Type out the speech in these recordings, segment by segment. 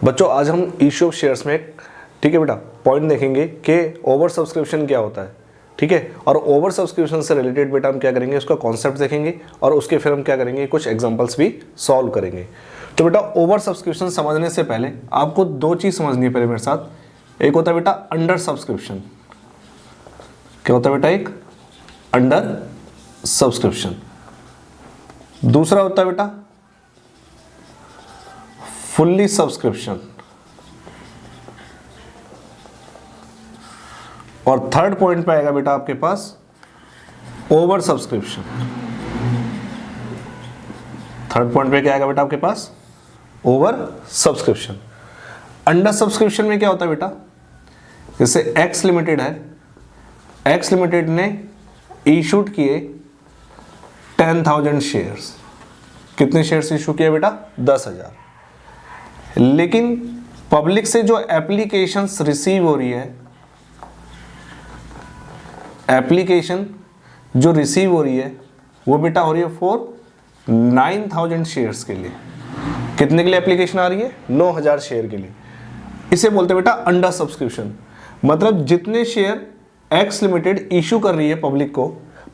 बच्चों आज हम इश्यू ऑफ शेयर्स में ठीक है बेटा पॉइंट देखेंगे कि ओवर सब्सक्रिप्शन क्या होता है, ठीक है। और ओवर सब्सक्रिप्शन से रिलेटेड बेटा हम क्या करेंगे, उसका कॉन्सेप्ट देखेंगे और उसके फिर हम क्या करेंगे, कुछ एग्जांपल्स भी सॉल्व करेंगे। तो बेटा ओवर सब्सक्रिप्शन समझने से पहले आपको दो चीज समझनी है पहले मेरे साथ। एक होता है बेटा अंडर सब्सक्रिप्शन, क्या होता है बेटा, एक अंडर सब्सक्रिप्शन। दूसरा होता है बेटा फुल्ली सब्सक्रिप्शन। और थर्ड पॉइंट पे आएगा बेटा आपके पास ओवर सब्सक्रिप्शन। थर्ड पॉइंट पे क्या आएगा बेटा आपके पास, ओवर सब्सक्रिप्शन। अंडर सब्सक्रिप्शन में क्या होता है बेटा, जैसे एक्स लिमिटेड है, एक्स लिमिटेड ने इशूड किए 10,000 शेयर्स। कितने शेयर्स इशू किए बेटा, 10,000। लेकिन पब्लिक से जो एप्लीकेशंस रिसीव हो रही है, एप्लीकेशन जो रिसीव हो रही है वो बेटा हो रही है फॉर 9,000 शेयर्स के लिए। कितने के लिए एप्लीकेशन आ रही है, 9,000 शेयर के लिए। इसे बोलते हैं बेटा अंडर सब्सक्रिप्शन। मतलब जितने शेयर एक्स लिमिटेड इशू कर रही है पब्लिक को,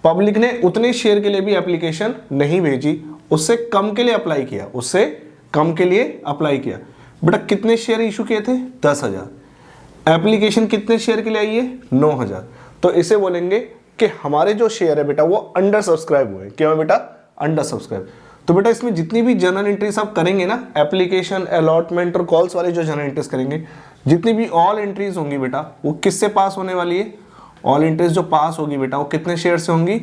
पब्लिक ने उतने शेयर के लिए भी एप्लीकेशन नहीं भेजी, उससे कम के लिए अप्लाई किया, उससे कम के लिए अप्लाई किया। बेटा कितने शेयर इशू किए थे, 10,000। एप्लीकेशन कितने शेयर के लिए आई है, 9,000। तो इसे बोलेंगे कि हमारे जो शेयर है बेटा वो अंडर सब्सक्राइब हुए। क्या है बेटा, अंडर सब्सक्राइब। तो बेटा इसमें जितनी भी जर्नल एंट्रीज आप करेंगे ना, एप्लीकेशन, अलॉटमेंट और कॉल्स वाले जो जर्नल एंट्रीज करेंगे, जितनी भी ऑल एंट्रीज होंगी बेटा वो किससे पास होने वाली है, ऑल एंट्रीज जो पास होगी बेटा वो कितने शेयर से होंगी,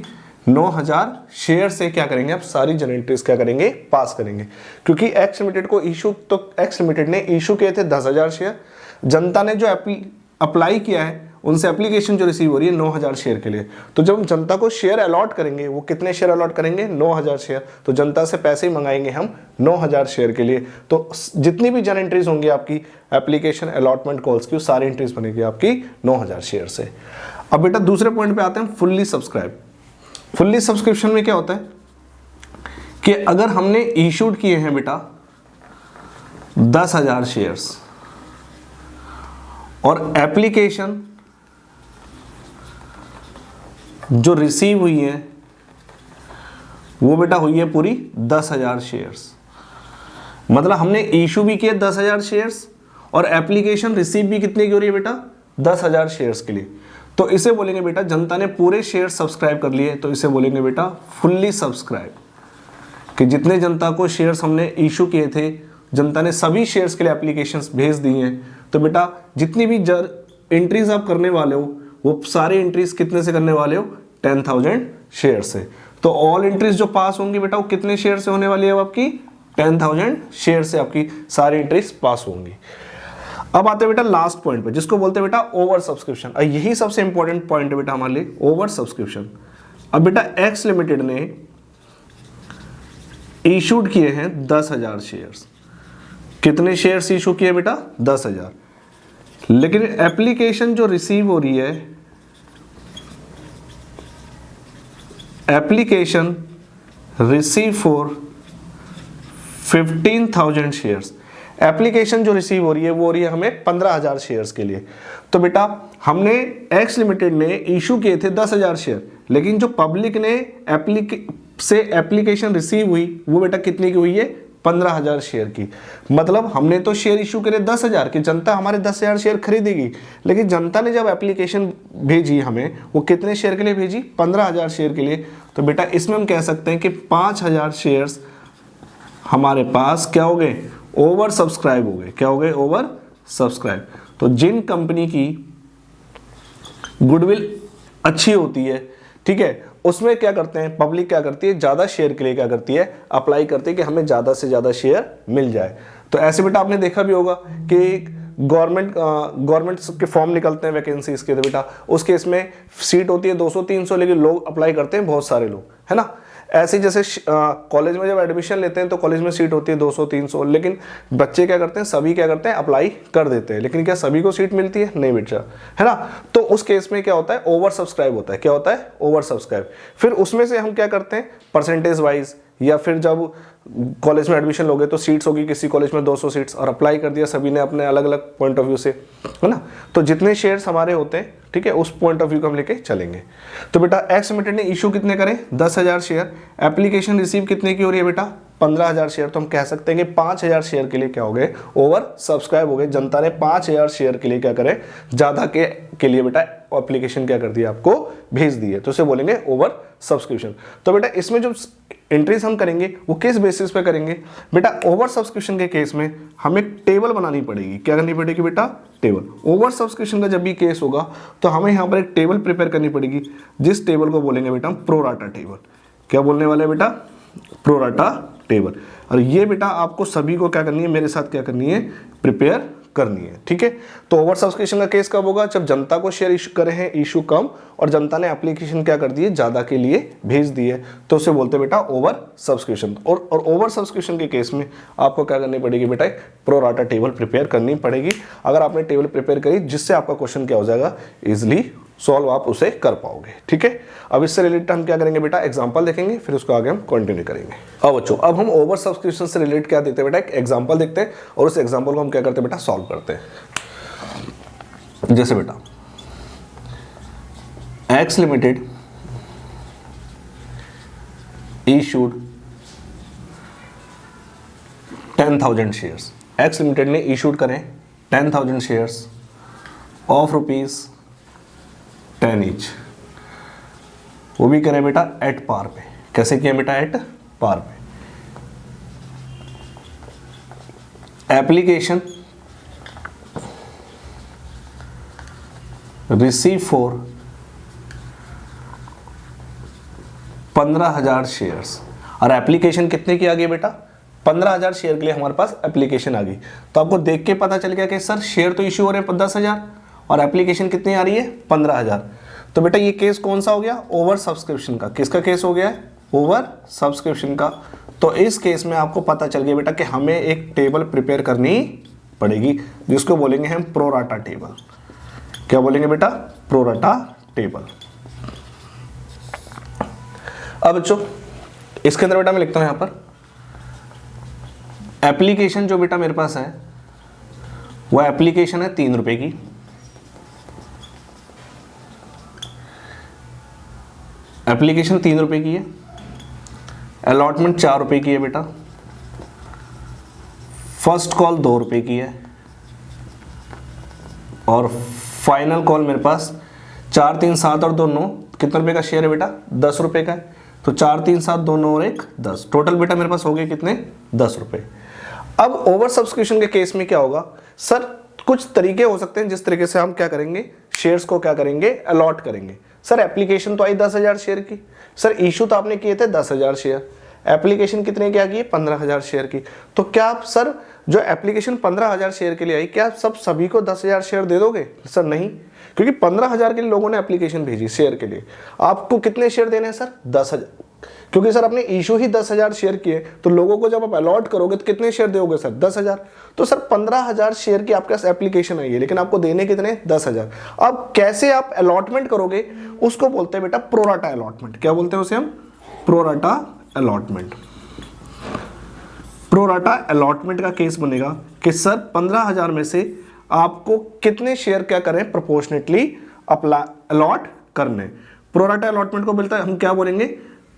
9,000 शेयर से क्या करेंगे आप, सारी जर्नल एंट्रीज क्या करेंगे, पास करेंगे। क्योंकि एक्स लिमिटेड को इशू, तो एक्स लिमिटेड ने इशू किए थे 10,000 शेयर, जनता ने जो अप्लाई किया है उनसे एप्लीकेशन जो रिसीव हो रही है 9,000 शेयर के लिए। तो जब हम जनता को शेयर अलॉट करेंगे, वो कितने शेयर अलॉट करेंगे, 9,000 शेयर। तो जनता से पैसे ही मंगाएंगे हम 9,000 शेयर के लिए। तो जितनी भी जर्नल एंट्रीज होंगी आपकी एप्लीकेशन, अलॉटमेंट, कॉल्स की, सारी एंट्रीज बनेगी आपकी 9,000 शेयर से। अब बेटा दूसरे पॉइंट पे आते हैं, फुल्ली सब्सक्राइब। फुल्ली सब्सक्रिप्शन में क्या होता है कि अगर हमने इशूड किए हैं बेटा 10,000 शेयर्स और एप्लीकेशन जो रिसीव हुई है वो बेटा हुई है पूरी 10,000 शेयर्स। मतलब हमने इशू भी किए 10,000 शेयर्स और एप्लीकेशन रिसीव भी कितने की हो रही है बेटा, 10,000 शेयर्स के लिए। तो इसे बोलेंगे बेटा जनता ने पूरे शेयर सब्सक्राइब कर लिए, तो इसे बोलेंगे बेटा फुल्ली सब्सक्राइब। कि जितने जनता को शेयर्स हमने इशू किए थे, जनता ने सभी शेयर्स के लिए एप्लीकेशंस भेज दी हैं। तो बेटा जितनी भी एंट्रीज आप करने वाले हो वो सारी एंट्रीज कितने से करने वाले हो, 10,000 शेयर से। तो ऑल एंट्रीज जो पास होंगी बेटा वो कितने शेयर से होने वाली है, आपकी 10,000 शेयर से आपकी सारी एंट्रीज पास होंगी। अब आते हैं बेटा लास्ट पॉइंट पे, जिसको बोलते हैं बेटा ओवर सब्सक्रिप्शन। और यही सबसे इंपॉर्टेंट पॉइंट है बेटा हमारे लिए, ओवर सब्सक्रिप्शन। अब बेटा एक्स लिमिटेड ने इशूड किए हैं 10,000 शेयर्स। कितने शेयर्स इशू किए बेटा, 10,000। लेकिन एप्लीकेशन जो रिसीव हो रही है, application receive for 15,000 shares. Application जो रिसीव हो रही है वो हो रही है हमें 15,000 शेयर्स के लिए। तो बेटा हमने एक्स लिमिटेड ने इशू किए थे 10,000 शेयर, लेकिन जो पब्लिक ने एप्लीकेशन रिसीव हुई वो बेटा कितनी की हुई है, 15,000 शेयर की। मतलब हमने तो शेयर इशू करे 10,000 की, जनता हमारे 10,000 शेयर खरीदेगी, लेकिन जनता ने जब एप्लीकेशन भेजी हमें वो कितने शेयर के लिए भेजी, 15,000 शेयर के लिए। तो बेटा इसमें हम कह सकते हैं कि 5,000 शेयर्स हमारे पास क्या हो गए, ओवर सब्सक्राइब हो गए। क्या हो गए, ओवर सब्सक्राइब। तो जिन कंपनी की गुडविल अच्छी होती है, ठीक है, उसमें क्या करते हैं, पब्लिक क्या करती है, ज्यादा शेयर के लिए क्या करती है, अप्लाई करती है कि हमें ज्यादा से ज्यादा शेयर मिल जाए। तो ऐसे बेटा आपने देखा भी होगा कि गवर्नमेंट के फॉर्म निकलते हैं वैकेंसीज के, तो बेटा उस केस में सीट होती है 200-300, लेकिन लोग अप्लाई करते हैं बहुत सारे लोग, है ना। ऐसे जैसे कॉलेज में जब एडमिशन लेते हैं तो कॉलेज में सीट होती है 200-300, लेकिन बच्चे क्या करते हैं, सभी क्या करते हैं, अप्लाई कर देते हैं। लेकिन क्या सभी को सीट मिलती है, नहीं बेटा, है ना। तो उस केस में क्या होता है, ओवर सब्सक्राइब होता है। क्या होता है, ओवर सब्सक्राइब। फिर उसमें से हम क्या करते हैं, परसेंटेज वाइज, या फिर जब कॉलेज में एडमिशन लोगे तो सीट्स होगी किसी कॉलेज में 200 सीट्स, और अप्लाई कर दिया सभी ने अपने अलग अलग पॉइंट ऑफ व्यू से, है ना। तो जितने शेयर्स हमारे होते हैं, ठीक है, उस पॉइंट ऑफ व्यू को हम लेके चलेंगे। तो बेटा एक्स लिमिटेड ने इशू कितने करे, 10,000 शेयर। एप्लीकेशन रिसीव कितने की हो रही है बेटा, 15,000 शेयर। तो हम कह सकते हैं कि 5,000 शेयर के लिए क्या हो गए, ओवर सब्सक्राइब हो गए। जनता ने 5,000 शेयर के लिए क्या करे, ज़्यादा के लिए बेटा एप्लीकेशन क्या कर दिया, आपको भेज दी है, तो उसे बोलेंगे ओवर सब्सक्रिप्शन। तो बेटा इसमें जो एंट्रीज हम करेंगे वो किस बेसिस पे करेंगे बेटा, ओवर सब्सक्रिप्शन के केस में हमें एक टेबल बनानी पड़ेगी। क्या करनी पड़ेगी बेटा, टेबल। ओवर सब्सक्रिप्शन का जब भी केस होगा तो हमें यहाँ पर एक टेबल प्रिपेयर करनी पड़ेगी, जिस टेबल को बोलेंगे बेटा हम प्रोराटा टेबल। क्या बोलने वाले हैं बेटा, प्रोराटा टेबल। और ये बेटा आपको सभी को क्या करनी है, मेरे साथ क्या करनी है, प्रिपेयर करनी है, ठीक है। तो ओवर सब्सक्रिप्शन का केस कब होगा, जब जनता को शेयर इशू करे हैं, इशू कम, और जनता ने एप्लीकेशन क्या कर दी है, ज्यादा के लिए भेज दी है, तो उसे बोलते हैं बेटा ओवर सब्सक्रिप्शन। और ओवर सब्सक्रिप्शन के केस में आपको क्या करनी पड़ेगी बेटा, एक प्रोराटा टेबल प्रिपेयर करनी पड़ेगी। अगर आपने टेबल प्रिपेयर करी, जिससे आपका क्वेश्चन क्या हो जाएगा, इजिली सॉल्व आप उसे कर पाओगे, ठीक है। अब इससे रिलेटेड हम क्या करेंगे बेटा, एग्जांपल देखेंगे, फिर उसको आगे हम कंटिन्यू करेंगे। अब बच्चों अब हम ओवर सब्सक्रिप्शन से रिलेट क्या देखते हैं बेटा, एक एग्जांपल देखते हैं, और उस एग्जांपल को हम क्या करते हैं बेटा, सॉल्व करते हैं। जैसे बेटा x limited issued 10,000 shares. X limited ने इशूड करें 10,000 शेयर्स ऑफ ₹10 ईच। वो भी करें बेटा एट पार पे। कैसे किया बेटा, एट पार पे। Application receive for 15,000 shares. और एप्लीकेशन कितने की आ गई बेटा, 15,000 शेयर के लिए हमारे पास एप्लीकेशन आ गई। तो आपको देख के पता चल गया कि सर शेयर तो इशू हो रहे हैं 10,000 और एप्लीकेशन कितनी आ रही है, 15,000। तो बेटा ये केस कौन सा हो गया, ओवर सब्सक्रिप्शन का। किसका केस हो गया है, ओवर सब्सक्रिप्शन का। तो इस केस में आपको पता चल गया बेटा कि हमें एक टेबल प्रिपेयर करनी पड़ेगी, जिसको बोलेंगे हम प्रोराटा टेबल। क्या बोलेंगे बेटा, प्रोराटा टेबल। अब बच्चों इसके अंदर बेटा मैं लिखता हूं यहां पर एप्लीकेशन जो बेटा मेरे पास है वो एप्लीकेशन है 3 रुपए की। एप्लीकेशन 3 रुपए की है। अलॉटमेंट 4 रुपए की है बेटा। फर्स्ट कॉल 2 रुपए की है और फाइनल कॉल मेरे पास 4, 3, 7 और 2, 9 कितने रुपए का शेयर है बेटा, 10 रुपए का है। तो 4, 3, 7, 2, 9 और 1, 10 टोटल बेटा मेरे पास हो गए कितने, 10 रुपए। अब ओवर सब्सक्रिप्शन के केस में क्या होगा, सर कुछ तरीके हो सकते हैं जिस तरीके से हम क्या करेंगे, शेयर्स को क्या करेंगे, अलॉट करेंगे। सर एप्लीकेशन तो आई 10,000 शेयर की, सर इशू तो आपने किए थे 10,000 शेयर, एप्लीकेशन कितने की आ गई, 15,000 शेयर की। तो क्या आप सर जो एप्लीकेशन 15,000 शेयर के लिए आई, क्या आप सभी को 10,000 शेयर दे दोगे, सर नहीं, क्योंकि 15,000 के लिए लोगों ने एप्लीकेशन भेजी शेयर के लिए। आपको कितने शेयर देने हैं सर, 10,000, क्योंकि सर आपने इशू ही 10,000 शेयर किए, तो लोगों को जब आप अलॉट करोगे तो कितने शेयर दोगे सर, 10,000। तो सर 15,000 शेयर की आपके पास एप्लीकेशन आई है, लेकिन आपको देने कितने, 10,000। अब कैसे आप अलॉटमेंट करोगे, उसको बोलते हैं बेटा प्रोराटा अलॉटमेंट। क्या बोलते हैं उसे हम, प्रोराटा अलॉटमेंट। प्रोराटा अलॉटमेंट का केस बनेगा कि सर 15,000 में से आपको कितने शेयर क्या करें, प्रोपोर्शनेटली अलॉट करने। प्रोराटा अलॉटमेंट को मिलता है, हम क्या बोलेंगे,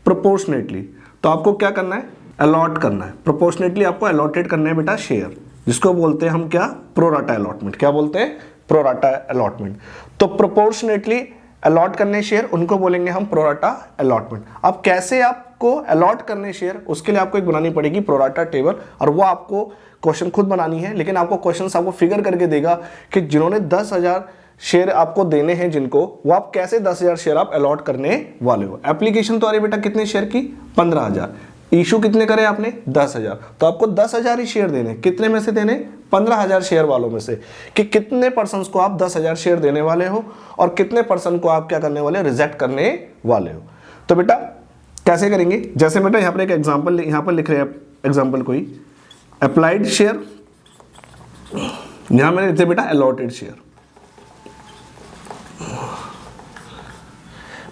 प्रोपोर्शनेटली। तो आपको क्या करना है, अलॉट करना है, प्रोपोर्शनेटली आपको अलॉटेड करना है बेटा शेयर, जिसको बोलते हैं हम क्या, प्रोराटा अलॉटमेंट। क्या बोलते हैं, प्रोराटा अलॉटमेंट। तो प्रोपोर्शनेटली अलॉट करने शेयर, उनको बोलेंगे हम प्रोराटा अलॉटमेंट। अब कैसे आपको अलॉट करने शेयर, उसके लिए आपको एक बनानी पड़ेगी प्रोराटा टेबल, और वो आपको क्वेश्चन खुद बनानी है, लेकिन आपको क्वेश्चन आपको फिगर करके देगा कि जिन्होंने 10,000 शेयर आपको देने हैं जिनको, वो आप कैसे 10,000 शेयर आप अलॉट करने वाले हो। एप्लीकेशन तो आ रही बेटा कितने शेयर की, 15,000। इशू कितने करे आपने, 10,000। तो आपको 10,000 ही शेयर देने, कितने में से देने, 15,000 शेयर वालों में से, कि कितने पर्सन को आप 10,000 शेयर देने वाले हो और कितने पर्सन को आप क्या करने वाले, रिजेक्ट करने वाले हो। तो बेटा कैसे करेंगे, जैसे बेटा यहाँ पर एक एग्जाम्पल यहाँ पर लिख रहे हैं, एग्जाम्पल कोई अप्लाइड शेयर, यहां मैंने लिखे बेटा अलॉटेड शेयर।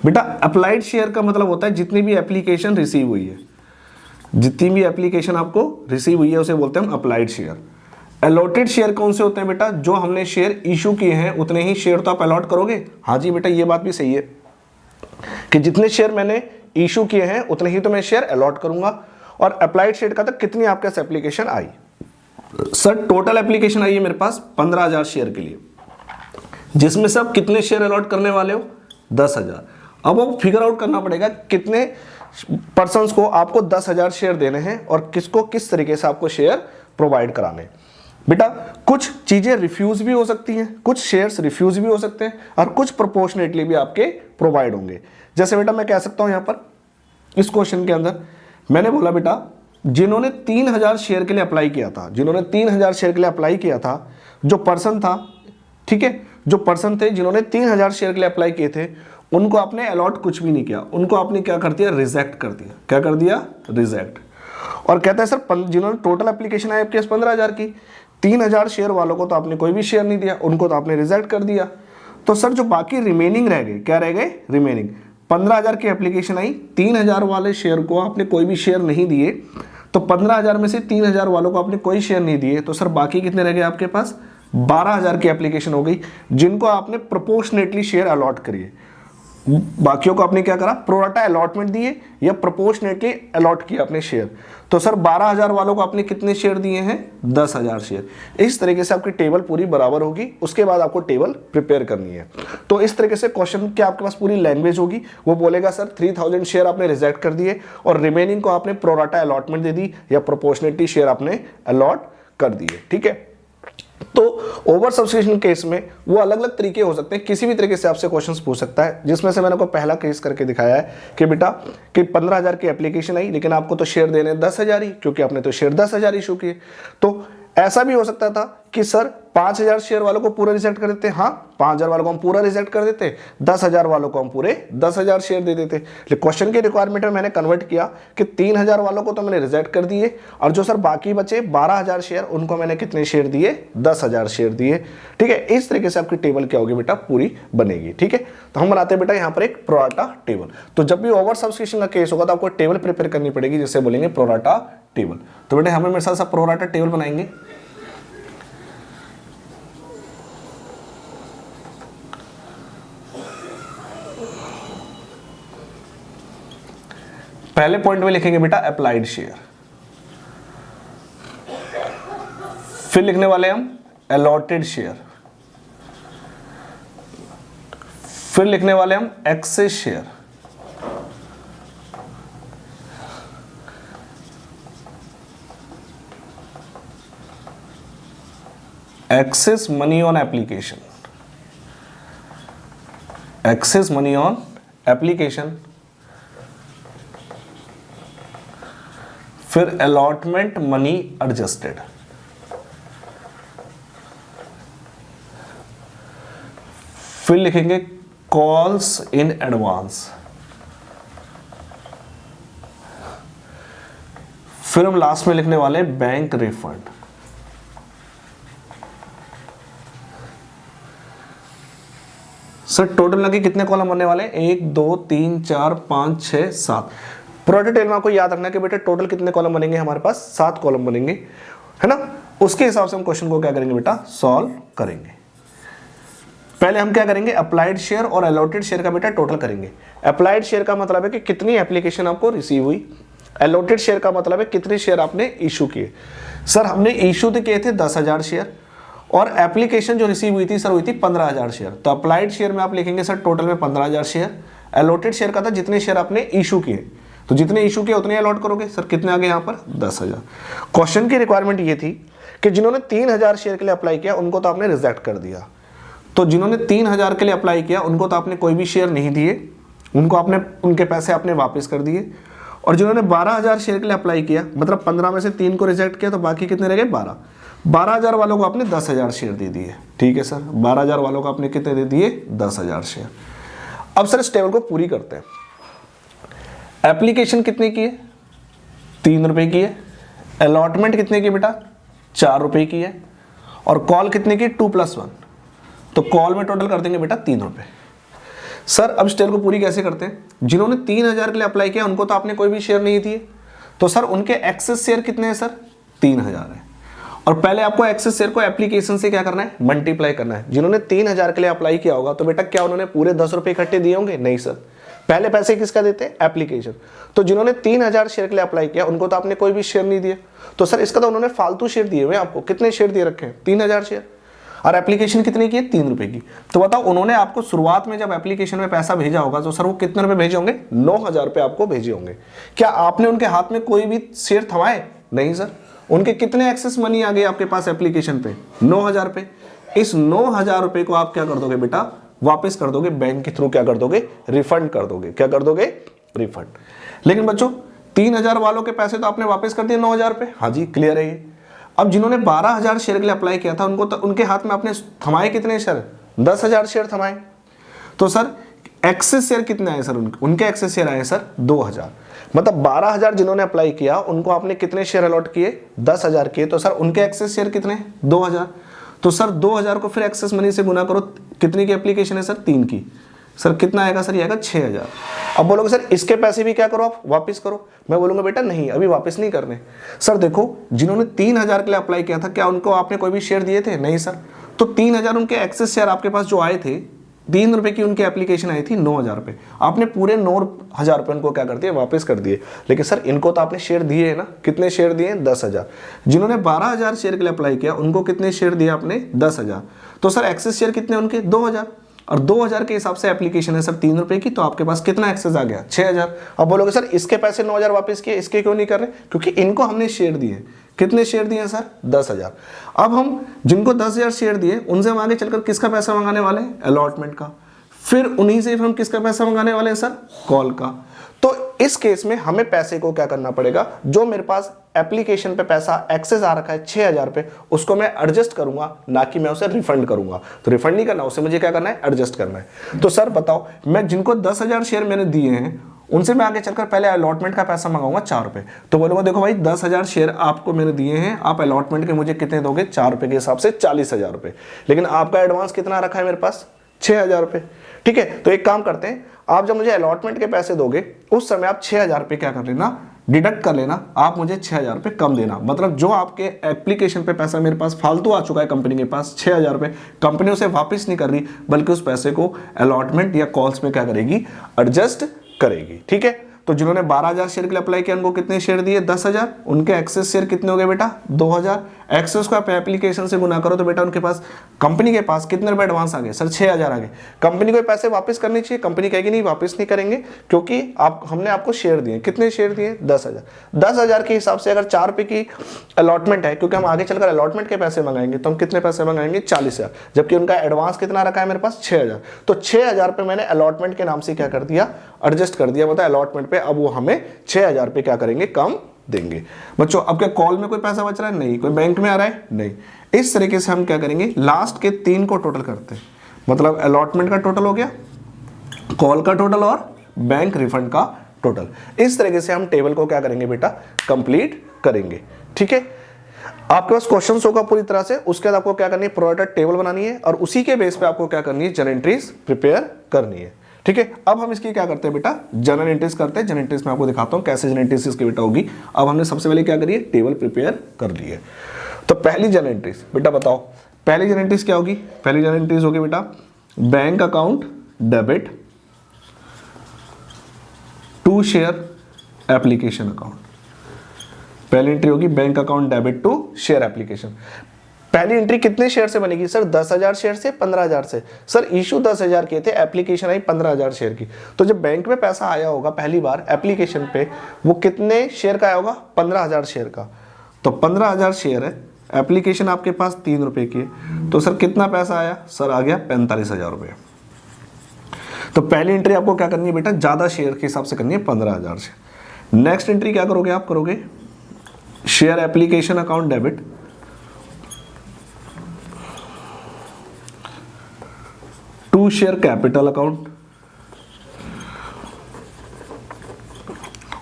बेटा अप्लाइड शेयर का मतलब होता है जितनी भी एप्लीकेशन रिसीव हुई है, जितनी भी एप्लीकेशन आपको रिसीव हुई है उसे बोलते हैं हम अप्लाइड शेयर। अलॉटेड शेयर कौन से होते हैं बेटा? जो हमने शेयर इशू किए हैं उतने ही शेयर तो आप अलॉट करोगे। हाँ जी बेटा, ये बात भी सही है कि जितने शेयर मैंने इशू किए हैं उतने ही तो मैं शेयर अलॉट करूंगा। और अप्लाइड शेयर का था कितनी आपके पास एप्लीकेशन आई? सर टोटल एप्लीकेशन आई है मेरे पास 15,000 शेयर के लिए, जिसमें से आप कितने शेयर अलॉट करने वाले हो? 10,000। अब आपको फिगर आउट करना पड़ेगा कितने पर्सन्स को आपको 10,000 शेयर देने हैं और किसको किस तरीके से आपको शेयर प्रोवाइड कराने हैं। बेटा कुछ चीजें रिफ्यूज भी हो सकती हैं, कुछ शेयर्स रिफ्यूज भी हो सकते हैं और कुछ प्रोपोर्शनेटली भी आपके प्रोवाइड होंगे। जैसे बेटा मैं कह सकता हूं यहां पर इस क्वेश्चन के अंदर मैंने बोला बेटा जिन्होंने 3,000 शेयर के लिए अप्लाई किया था, जिन्होंने 3,000 शेयर के लिए अप्लाई किया था, जो पर्सन था, ठीक है, जो पर्सन थे जिन्होंने 3,000 शेयर के लिए अप्लाई किए थे, उनको आपने अलॉट कुछ भी नहीं किया, उनको आपने क्या कर दिया? रिजेक्ट कर दिया। क्या कर दिया? रिजेक्ट। और कहता है सर जिन्होंने टोटल एप्लीकेशन है आपके पास 15,000 की, 3,000 शेयर वालों को तो आपने कोई भी शेयर नहीं दिया, उनको तो आपने रिजेक्ट कर दिया। तो सर जो बाकी रिमेनिंग रह गए, क्या रह गए? रिमेनिंग 15,000 की एप्लीकेशन आई, 3,000 वाले शेयर को आपने कोई भी शेयर नहीं दिए, तो 15,000 में से 3,000 वालों को आपने कोई शेयर नहीं दिए, तो सर बाकी कितने रह गए आपके पास? 12,000 की एप्लीकेशन हो गई, जिनको आपने प्रोपोर्शनेटली शेयर अलॉट करिए। बाकियों को आपने क्या करा? प्रोराटा अलॉटमेंट दिए या प्रोपोर्शनेटली अलॉट किया अपने शेयर। तो सर 12,000 वालों को आपने कितने शेयर दिए हैं? 10,000 शेयर। इस तरीके से आपकी टेबल पूरी बराबर होगी, उसके बाद आपको टेबल प्रिपेयर करनी है। तो इस तरीके से क्वेश्चन की आपके पास पूरी लैंग्वेज होगी। वो बोलेगा सर 3,000 शेयर आपने रिजेक्ट कर दिए और रिमेनिंग को आपने प्रोराटा अलॉटमेंट दे दी या प्रोपोर्शनेटली शेयर आपने अलॉट कर दिए। ठीक है, तो ओवर सब्सक्रिप्शन केस में वो अलग अलग तरीके हो सकते हैं, किसी भी तरीके से आपसे क्वेश्चंस पूछ सकता है, जिसमें से मैंने आपको पहला केस करके दिखाया है कि बेटा कि 15,000 की एप्लीकेशन आई लेकिन आपको तो शेयर देने 10,000 ही, क्योंकि आपने तो शेयर 10,000 इशू किए। तो ऐसा भी हो सकता था कि सर 5,000 शेयर वालों को पूरा रिजेक्ट कर देते, हाँ 5,000 वालों को हम पूरा रिजेक्ट कर देते, 10,000 वालों को हम पूरे 10,000 शेयर दे देते। लेकिन क्वेश्चन के रिक्वायरमेंट में मैंने कन्वर्ट किया कि 3,000 वालों को तो मैंने रिजेक्ट कर दिए और जो सर बाकी बचे 12,000 शेयर, उनको मैंने कितने शेयर दिए? 10,000 शेयर दिए। ठीक है, इस तरीके से आपकी टेबल क्या होगी बेटा? पूरी बनेगी। ठीक है, तो हम बनाते हैं बेटा यहाँ पर एक प्रोराटा टेबल। तो जब भी ओवर सब्सक्रिप्शन का केस होगा तो आपको टेबल प्रिपेयर करनी पड़ेगी, जिससे बोलेंगे प्रोराटा टेबल। तो बेटा हमें मेरे साथ सब प्रोराटा टेबल बनाएंगे। पहले पॉइंट में लिखेंगे बेटा अप्लाइड शेयर, फिर लिखने वाले हम अलॉटेड शेयर, फिर लिखने वाले हम access share, excess money on application, excess money on application, फिर अलॉटमेंट मनी एडजस्टेड, फिर लिखेंगे कॉल्स इन एडवांस, फिर हम लास्ट में लिखने वाले बैंक रिफंड। सर टोटल लगे कितने कॉलम बनने वाले? 1 2 3 4 5 6 7। प्रोडक्ट टेबल में आपको याद रखना कि बेटा टोटल कितने कॉलम बनेंगे? हमारे पास 7 कॉलम बनेंगे, है ना। उसके हिसाब से हम क्वेश्चन को क्या करेंगे बेटा? सॉल्व करेंगे। पहले हम क्या करेंगे? अप्लाइड शेयर और अलॉटेड शेयर का बेटा टोटल करेंगे। अप्लाइड शेयर का मतलब है कि कितनी एप्लीकेशन आपको रिसीव हुई, अलॉटेड शेयर का मतलब है कितने शेयर आपने इशू किए। सर हमने इशू तो किए थे 10,000 शेयर और एप्लीकेशन जो रिसीव हुई थी सर हुई थी 15,000 शेयर। तो अप्लाइड शेयर में आप लिखेंगे सर टोटल में 15,000 शेयर। अलॉटेड शेयर का था जितने शेयर आपने इशू किए, तो जितने इशू किए उतने अलॉट करोगे। सर कितने आ गए यहाँ पर? 10,000। क्वेश्चन की रिक्वायरमेंट ये थी कि जिन्होंने 3,000 शेयर के लिए अप्लाई किया उनको तो आपने रिजेक्ट कर दिया, तो जिन्होंने 3,000 के लिए अप्लाई किया उनको तो आपने कोई भी शेयर नहीं दिए, उनको आपने उनके पैसे आपने वापस कर दिए। और जिन्होंने 12,000 शेयर के लिए अप्लाई किया, मतलब 15 में से 3 को रिजेक्ट किया, तो बाकी कितने रह गए? 12। 12,000 वालों को आपने 10,000 शेयर दे दिए। ठीक है सर, 12,000 वालों को आपने कितने दे दिए? 10,000 शेयर। अब सर इस टेबल को पूरी करते हैं। एप्लीकेशन कितने की है? 3 रुपए की है। अलॉटमेंट कितने की बेटा? 4 रुपए की है। और कॉल कितने की? 2+1। तो कॉल में टोटल कर देंगे बेटा 3 रुपए। सर अब इस टेबल को पूरी कैसे करते हैं? जिन्होंने 3,000 के लिए अप्लाई किया उनको तो आपने कोई भी शेयर नहीं दिए, तो सर उनके एक्सेस शेयर कितने हैं सर, 3000 है। और पहले आपको एक्सेस शेयर को एप्लीकेशन से क्या करना है, मल्टीप्लाई करना है। जिन्होंने 3000 के लिए अप्लाई किया होगा तो बेटा क्या उन्होंने पूरे 10 रुपए इकट्ठे दिए होंगे, नहीं सर, पहले पैसे किसका देते हैं, एप्लीकेशन। तो जिन्होंने 3000 शेयर के लिए अप्लाई किया उनको तो आपने कोई भी शेयर नहीं दिया, तो सर इसका तो उन्होंने फालतू शेयर दिए हुए आपको। कितने शेयर दे रखे हैं, 3000 शेयर, और एप्लीकेशन कितनी की है, 3 रुपए की। तो बताओ उन्होंने आपको शुरुआत में जब एप्लीकेशन में पैसा भेजा होगा तो सर वो कितने रुपए भेजे होंगे, 9000 रुपए आपको भेजे होंगे। क्या आपने उनके हाथ में कोई भी शेयर थमाए, नहीं सर। उनके कितने एक्सेस मनी आ गए आपके पास एप्लीकेशन पे, 9000 रुपए। इस 9000 रुपए को आप क्या कर दोगे बेटा, वापस कर दोगे बैंक के थ्रू, क्या कर दोगे, रिफंड कर दोगे। क्या कर दोगे, रिफंड। लेकिन बच्चों 3000 वालों के पैसे तो आपने वापस कर दिए 9000 रुपए, हाँ जी क्लियर है ये। अब जिन्होंने 12000 शेयर के लिए अप्लाई किया था उनको तो उनके हाथ में आपने थमाए कितने शेयर, 10000 शेयर थमाए। तो सर एक्सेस शेयर कितने आए सर, उनके एक्सेस शेयर आए सर 2000। मतलब 12000 जिन्होंने अप्लाई किया उनको आपने कितने शेयर अलॉट किए, 10000 किए। तो सर उनके एक्सेस शेयर कितने, 2000। तो सर 2000 को फिर एक्सेस मनी से गुना करो, कितनी की एप्लीकेशन है सर, 3 की। सर कितना आएगा सर, ये आएगा 6000। अब बोलोगे सर इसके पैसे भी क्या करो आप, वापस करो। मैं बोलूंगा बेटा नहीं, अभी वापस नहीं करने। सर देखो जिन्होंने 3000 के लिए अप्लाई किया था क्या उनको आपने कोई भी शेयर दिए थे, नहीं सर। तो 3000 उनके एक्सेस शेयर आपके पास जो आए थे, 3 रुपए की उनकी एप्लीकेशन आई थी, 9000 रुपए। आपने पूरे 9000 रुपए उनको क्या कर दिए, वापस कर दिए। लेकिन सर इनको तो आपने शेयर दिए है ना, कितने शेयर दिए, 10000। जिन्होंने 12000 शेयर के लिए अप्लाई किया उनको कितने शेयर दिए आपने, 10000। तो सर एक्सेस शेयर कितने उनके, 2000। और 2000 के हिसाब से एप्लीकेशन है सर 3 रुपए की, तो आपके पास कितना एक्सेस आ गया, 6000। अब बोलोगे सर इसके पैसे 9000 वापस किए, इसके क्यों नहीं कर रहे, क्योंकि इनको हमने शेयर दिए। कितने शेयर दिए सर, 10000। अब हम जिनको 10000 शेयर दिए उनसे हम आगे चलकर किसका पैसा मंगाने वाले हैं, अलॉटमेंट का। फिर उन्हीं से हम किसका पैसा मंगाने वाले हैं सर, कॉल का। तो इस केस में हमें पैसे को क्या करना पड़ेगा, जो मेरे पास एप्लीकेशन पे पैसा एक्सेस आ रखा है 6000 पे, उसको मैं एडजस्ट करूंगा, ना कि मैं उसे रिफंड करूंगा। तो रिफंड नहीं करना, उसे मुझे क्या करना है, एडजस्ट करना है। तो सर बताओ मैं जिनको 10000 शेयर मैंने दिए हैं उनसे मैं आगे चलकर पहले अलॉटमेंट का पैसा मंगाऊंगा 4 रुपए। तो बोलूंगा देखो भाई 10000 शेयर आपको मैंने दिए हैं, आप अलॉटमेंट के मुझे कितने दोगे, 4 रुपए के हिसाब से 40000 रुपए। लेकिन आपका एडवांस कितना रखा है मेरे पास, 6000 रुपए। ठीक है, तो एक काम करते हैं, आप जब मुझे अलॉटमेंट के पैसे दोगे उस समय आप 6000 रुपए क्या कर लेना, डिडक्ट कर लेना। आप मुझे 6000 रुपए कम देना। मतलब जो आपके एप्लीकेशन पे पैसा मेरे पास फालतू आ चुका है कंपनी के पास 6000 रुपए, कंपनी उसे वापस नहीं कर रही, बल्कि उस पैसे को अलॉटमेंट या कॉल्स में क्या करेगी, एडजस्ट करेगी। ठीक है, तो जिन्होंने 12000 शेयर के लिए अप्लाई किया उनको कितने शेयर दिए, 10000। उनके एक्सेस शेयर कितने हो गए बेटा, 2000। एक्सेस को आप एप्लीकेशन से गुना करो तो बेटा उनके पास, कंपनी के पास कितने रुपए एडवांस आ गए सर, 6000 आ गए। कंपनी को पैसे वापस करने चाहिए, कंपनी कहेगी नहीं वापस नहीं करेंगे, क्योंकि हमने आपको शेयर दिए। कितने शेयर दिए, 10000। 10000 के हिसाब से अगर 4 रुपए की अलॉटमेंट है, क्योंकि हम आगे चलकर अलॉटमेंट के पैसे मंगाएंगे, तो हम कितने पैसे मंगाएंगे, 40000। जबकि उनका एडवांस कितना रखा है मेरे पास, 6000। तो 6000 पे मैंने अलॉटमेंट के नाम से क्या कर दिया, एडजस्ट कर दिया। मतलब अलॉटमेंट पे अब वो हमें 6000 पे क्या करेंगे, कम देंगे। बच्चों अब क्या कॉल में कोई पैसा बच रहा है, नहीं। कोई बैंक में आ रहा है, नहीं। इस तरीके से हम क्या करेंगे, लास्ट के 3 को टोटल करते हैं। मतलब अलॉटमेंट का टोटल हो गया, कॉल का टोटल और बैंक रिफंड का टोटल। इस तरीके से हम टेबल को क्या करेंगे बेटा, कंप्लीट करेंगे। ठीक है, आपके पास क्वेश्चंस होगा पूरी तरह से, उसके बाद आपको क्या करनी है, प्रोडक्ट टेबल बनानी है और उसी के बेस पे आपको क्या करनी है, जर्नल एंट्रीज प्रिपेयर करनी है। ठीक है, अब हम इसकी क्या करते हैं बेटा, जर्नल एंट्रीज करते हैं। जर्नल एंट्रीज में आपको दिखाता हूं कैसे जर्नल एंट्रीज इसकी बेटा होगी। अब हमने सबसे पहले क्या करिए, टेबल प्रिपेयर कर ली है। तो पहली जर्नल एंट्रीज बेटा बताओ, पहली जर्नल एंट्रीज क्या होगी, पहली जर्नल एंट्रीज होगी बेटा bank account debit to share application account. पहली एंट्री होगी bank account debit to share application. पहली एंट्री कितने शेयर से बनेगी सर, 10000 शेयर से, 15000 से। सर इशू 10000 के थे, एप्लीकेशन आई 15000 शेयर की। तो जब बैंक में पैसा आया होगा पहली बार एप्लीकेशन पे, वो कितने शेयर का आया होगा, 15000 शेयर का। तो 15000 शेयर है, एप्लीकेशन आपके पास 3 रुपए की है, तो सर कितना पैसा आया सर, आ गया 45000 रुपये। तो पहली एंट्री आपको क्या करनी है बेटा, ज्यादा शेयर के हिसाब से करनी है, 15000 से। नेक्स्ट एंट्री क्या करोगे, आप करोगे share application account debit to share capital account.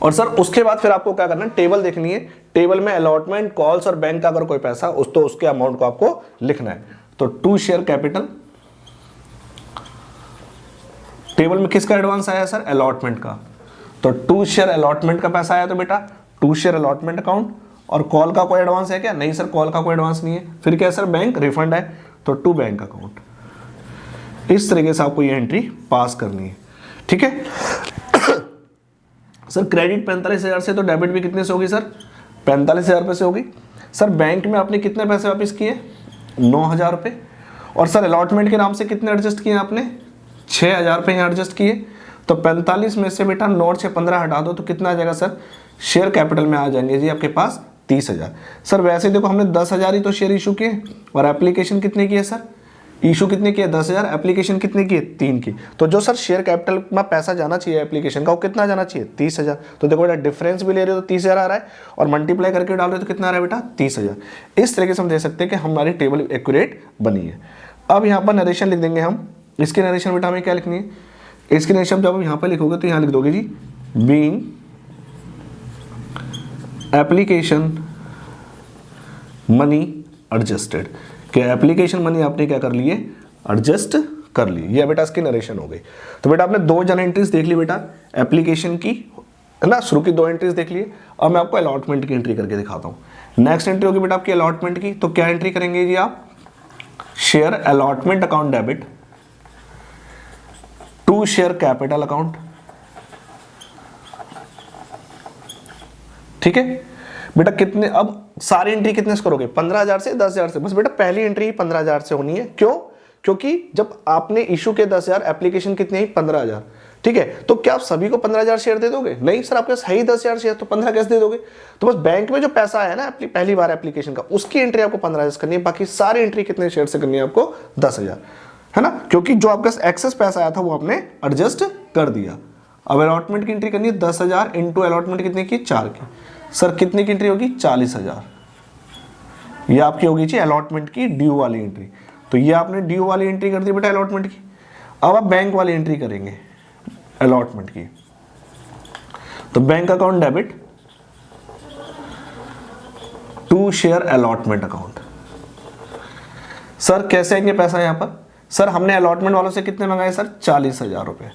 और सर उसके बाद फिर आपको क्या करना है, टेबल देखनी है। टेबल में अलॉटमेंट, कॉल्स और बैंक का अगर कोई पैसा तो उसके अमाउंट को आपको लिखना है। तो टू शेयर कैपिटल, टेबल में किसका एडवांस आया सर, अलॉटमेंट का। तो टू शेयर अलॉटमेंट का पैसा आया, तो बेटा टू शेयर अलॉटमेंट अकाउंट, और कॉल का कोई एडवांस है क्या? नहीं सर, कॉल का कोई एडवांस नहीं है। फिर क्या है सर? बैंक रिफंड है, तो टू बैंक अकाउंट। इस तरीके से आपको ये एंट्री पास करनी है, ठीक है। सर क्रेडिट 45,000 से, तो डेबिट भी कितने से होगी सर? 45,000 रुपये से होगी। सर बैंक में आपने कितने पैसे वापस किए? 9,000 रुपये। और सर अलॉटमेंट के नाम से कितने एडजस्ट किए आपने? 6,000 रुपये यहाँ एडजस्ट किए। तो 45 में से बेटा 9 से 15 हटा दो, तो कितना आ जाएगा सर? शेयर कैपिटल में आ जाएंगे जी आपके पास 30,000। सर वैसे देखो हमने 10,000 ही तो शेयर इशू किए, और एप्लीकेशन कितने की है सर? इशू कितने की है? 10,000। एप्लीकेशन कितने की है? 3 की। तो जो सर शेयर कैपिटल में पैसा जाना चाहिए एप्लीकेशन का, वो कितना जाना चाहिए? 30,000। तो देखो बेटा डिफरेंस भी ले रहे हो तो 30,000 आ रहा है, और मल्टीप्लाई करके डाल रहे हो तो कितना आ रहा है बेटा? 30,000। इस तरीके से हम दे सकते हैं कि हमारी टेबल एक्यूरेट बनी है। अब यहाँ पर नरेशन लिख देंगे हम। इसकी नरेशन बेटा हमें क्या लिखनी है? इसकी नरेशन जब आप यहाँ पर लिखोगे तो यहाँ लिख दोगे जी बीइंग एप्लीकेशन मनी एडजस्टेड, कि एप्लीकेशन मनी आपने क्या कर लिए? एडजस्ट कर ली। ये बेटा इसकी नरेशन हो गई। तो बेटा आपने 2 जन एंट्रीज देख ली बेटा एप्लीकेशन की, है ना, शुरू की 2 एंट्रीज देख लिए। अब मैं आपको अलॉटमेंट की एंट्री करके दिखाता हूँ। नेक्स्ट एंट्री होगी बेटा आपकी अलॉटमेंट की। तो क्या एंट्री करेंगे जी आप? Share allotment account debit to share capital account, ठीक है बेटा। कितने, अब सारी एंट्री कितने से करोगे? 15,000 से 10,000 से। बस बेटा पहली एंट्री ही 15,000 से होनी है। क्यों? क्योंकि जब आपने इशू के 10,000, एप्लीकेशन कितनी है? 15,000, ठीक है। तो क्या आप सभी को 15,000 शेयर दे दोगे? नहीं सर, आपके पास है ही 10,000 शेयर, तो 15 कैसे दे दोगे? तो बस बैंक में जो पैसा आया ना पहली बार एप्लीकेशन का, उसकी एंट्री आपको 15,000 से करनी है। बाकी सारी एंट्री कितने शेयर से करनी है आपको? 10,000, है ना, क्योंकि जो आपका एक्सेस पैसा आया था वो आपने एडजस्ट कर दिया। अब अलॉटमेंट की एंट्री करनी है 10,000 इंटू अलॉटमेंट कितने की? 4 की। सर कितने की एंट्री होगी? 40,000। ये आपकी होगी जी अलॉटमेंट की ड्यू वाली एंट्री। तो ये आपने ड्यू वाली एंट्री कर दी बेटा अलॉटमेंट की। अब आप बैंक वाली एंट्री करेंगे अलॉटमेंट की। तो bank account debit to share allotment account. Sir कैसे आएंगे पैसा यहां पर? सर हमने अलॉटमेंट वालों से कितने मंगाए सर? 40,000 रुपए।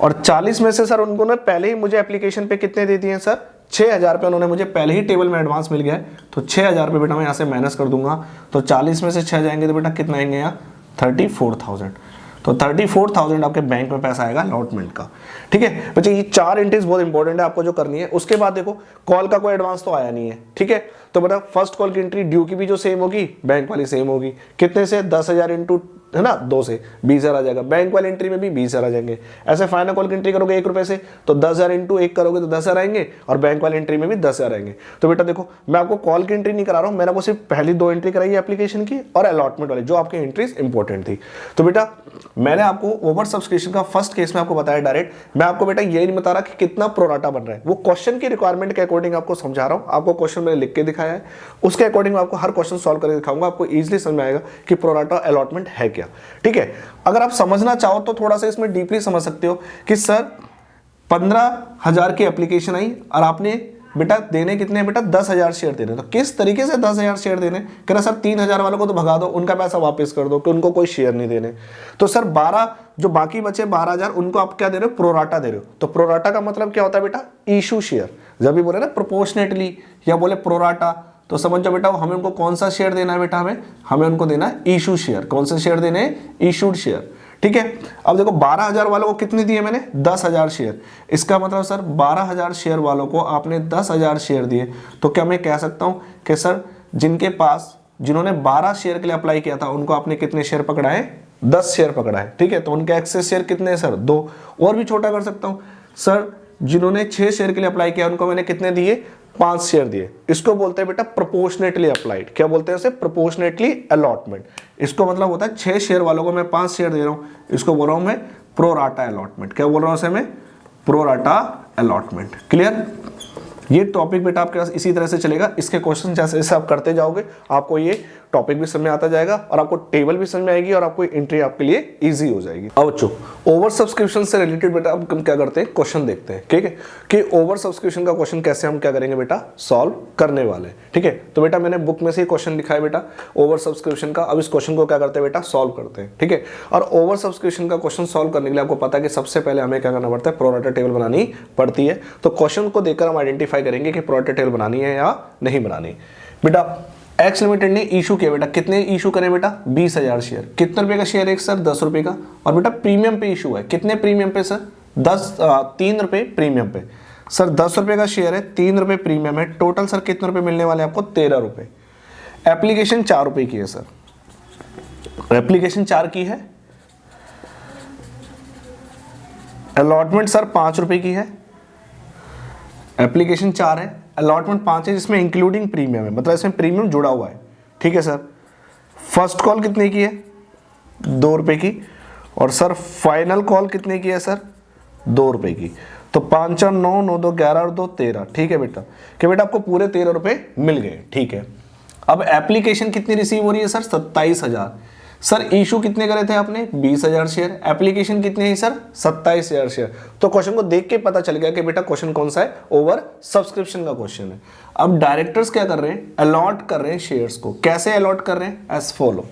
और 40 में से सर उन्होंने पहले ही मुझे एप्लीकेशन पे कितने दे दिए सर? 6,000 रुपये उन्होंने मुझे पहले ही टेबल में एडवांस मिल गया है। तो 6,000 रुपये बेटा मैं यहाँ से माइनस कर दूंगा। तो 40 में से 6 जाएंगे तो बेटा कितना आएंगे यहाँ? 34,000। तो 34,000 आपके बैंक में पैसा आएगा अलॉटमेंट का, ठीक है बच्चे। ये 4 एंट्रीज बहुत इंपॉर्टेंट है आपको जो करनी है। उसके बाद देखो कॉल का कोई एडवांस तो आया नहीं है, ठीक है। तो बेटा फर्स्ट कॉल की एंट्री ड्यू की भी जो सेम होगी, बैंक वाली सेम होगी। कितने से? 10,000 इंटू, है ना, 2 से 20,000 आ जाएगा। बैंक वाली एंट्री में भी 20,000 आ जाएंगे। ऐसे फाइनल कॉल की एंट्री करोगे 1 रुपए से, तो 10,000 इंटू 1 करोगे तो 10,000 आएंगे, और बैंक वाली एंट्री में भी 10,000 आएंगे। तो बेटा देखो मैं आपको कॉल की एंट्री नहीं करा रहा हूं, मैंने आपको सिर्फ पहली 2 एंट्री कराई है एप्लीकेशन की और अलॉटमेंट वाली, जो आपकी एंट्रीज इंपॉर्टेंट थी। तो बेटा मैंने आपको ओवर सब्सक्रिप्शन का फर्स्ट केस में आपको बताया डायरेक्ट। मैं आपको बेटा ये नहीं बता रहा कि कितना प्रोराटा बन रहा है, वो क्वेश्चन की रिक्वायरमेंट के अकॉर्डिंग आपको समझा रहा हूं। आपको क्वेश्चन मैंने लिख के दिखाया है, उसके अकॉर्डिंग मैं आपको हर क्वेश्चन सॉल्व करके दिखाऊंगा। आपको इजीली समझ में आएगा कि प्रोराटा अलॉटमेंट है क्या, ठीक है। अगर आप समझना चाहो तो थोड़ा सा इसमें डीपली समझ सकते हो कि सर 15,000 की एप्लीकेशन आई और आपने बेटा देने कितने? बेटा 10,000 शेयर देने। तो किस तरीके से 10,000 शेयर देने? कह रहा सर 3,000 वालों को तो भगा दो, उनका पैसा वापस कर दो कि उनको कोई शेयर नहीं देने। तो सर 12 जो बाकी बचे 12,000 उनको आप क्या दे रहे हो? प्रोराटा दे रहे हो। तो प्रोराटा का मतलब क्या होता है बेटा? Issue share. जब भी बोले ना प्रोपोर्शनेटली या बोले प्रोराटा, तो समझो बेटा हमें उनको कौन सा शेयर देना है? बेटा हमें उनको देना है इशू शेयर। कौन से शेयर देने हैं? इशूड शेयर, ठीक है। अब देखो 12,000 वालों को कितने दिए मैंने? 10,000 शेयर। इसका मतलब सर 12,000 शेयर वालों को आपने 10,000 शेयर दिए। तो क्या मैं कह सकता हूं कि सर जिन्होंने 12 शेयर के लिए अप्लाई किया था उनको आपने कितने शेयर पकड़ाए? 10 शेयर पकड़ाए, ठीक है। तो उनके एक्सेस शेयर कितने हैं सर? 2। और भी छोटा कर सकता हूं सर, जिन्होंने 6 शेयर के लिए अप्लाई किया उनको मैंने कितने दिए? 5 शेयर दिए। इसको बोलते हैं बेटा प्रोपोर्शनेटली अप्लाइड। क्या बोलते हैं इसे? Proportionately allotment. इसको मतलब होता है 6 शेयर वालों को मैं 5 शेयर दे रहा हूं, इसको बोल रहा हूं मैं प्रोराटा अलॉटमेंट। क्या बोल रहा हूं इसे मैं? Pro rata allotment. क्लियर? ये टॉपिक बेटा आपके पास इसी तरह से चलेगा। इसके क्वेश्चन जैसे जैसे आप करते जाओगे आपको ये टॉपिक भी समझ में आता जाएगा और आपको टेबल भी समझ में आएगी और आपको एंट्री आपके लिए इजी हो जाएगी। अब बच्चों ओवर सब्सक्रिप्शन से रिलेटेड बेटा अब हम क्या करते हैं, क्वेश्चन देखते हैं, ठीक है, कि ओवर सब्सक्रिप्शन का क्वेश्चन कैसे हम क्या करेंगे बेटा, सॉल्व करने वाले हैं, ठीक है। तो बेटा मैंने बुक में से क्वेश्चन लिखा है बेटा ओवर सब्सक्रिप्शन का। अब इस क्वेश्चन को क्या करते हैं बेटा, सॉल्व करते हैं, ठीक है। और ओवर सब्सक्रिप्शन का क्वेश्चन सॉल्व करने के लिए आपको पता है कि सबसे पहले हमें क्या करना पड़ता है, प्रो राटा टेबल बनानी पड़ती है। तो क्वेश्चन को देखकर हम आइडेंटिफाई करेंगे कि प्रो राटा टेबल बनानी है या नहीं बनानी। बेटा एक्स लिमिटेड ने इशू किया बेटा, कितने इशू करें बेटा, 20,000 शेयर। कितने रुपए का शेयर है सर, 10 रुपए का। और बेटा प्रीमियम पे इशू है, कितने प्रीमियम पे सर, 3 रुपए प्रीमियम पे। सर 10 रुपए का शेयर है, 3 रुपए प्रीमियम है, टोटल सर कितने रुपए मिलने वाले आपको, 13 रुपए। एप्लीकेशन 4 रुपए की है सर, एप्लीकेशन 4 की है। अलॉटमेंट सर 5 रुपए की है, एप्लीकेशन 4 है, अलॉटमेंट 5 है जिसमें इंक्लूडिंग प्रीमियम है, मतलब इसमें प्रीमियम जुड़ा हुआ है, ठीक है सर। फर्स्ट कॉल कितने की है, 2 रुपए की। और सर फाइनल कॉल कितने की है सर, 2 रुपए की। तो 5 और 9, 9 2 11 और 2 13, ठीक है बेटा, कि बेटा आपको पूरे 13 रुपए मिल गए, ठीक है। अब एप्लीकेशन कितनी रिसीव हो रही है सर, 27,000। सर इशू कितने करे थे आपने, 20,000 शेयर। एप्लीकेशन कितने हैं सर, 27,000 शेयर। तो क्वेश्चन को देख के पता चल गया कि बेटा क्वेश्चन कौन सा है, ओवर सब्सक्रिप्शन का क्वेश्चन है। अब डायरेक्टर्स क्या कर रहे हैं, अलॉट कर रहे हैं शेयर्स को। कैसे अलॉट कर रहे हैं, एज फॉलो।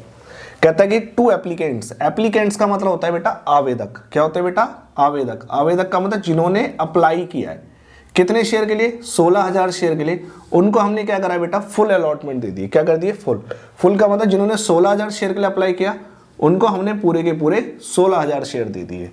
कहता है कि 2 एप्लीकेंट्स, एप्लीकेंट्स का मतलब होता है बेटा आवेदक। क्या होता है बेटा, आवेदक। आवेदक का मतलब जिन्होंने अप्लाई किया है, कितने शेयर के लिए, 16,000 शेयर के लिए। उनको हमने क्या करा बेटा, फुल अलॉटमेंट दे दी। क्या कर दिए, फुल। फुल का मतलब जिन्होंने 16,000 शेयर के लिए अप्लाई किया उनको हमने पूरे के पूरे 16,000 शेयर दे दिए।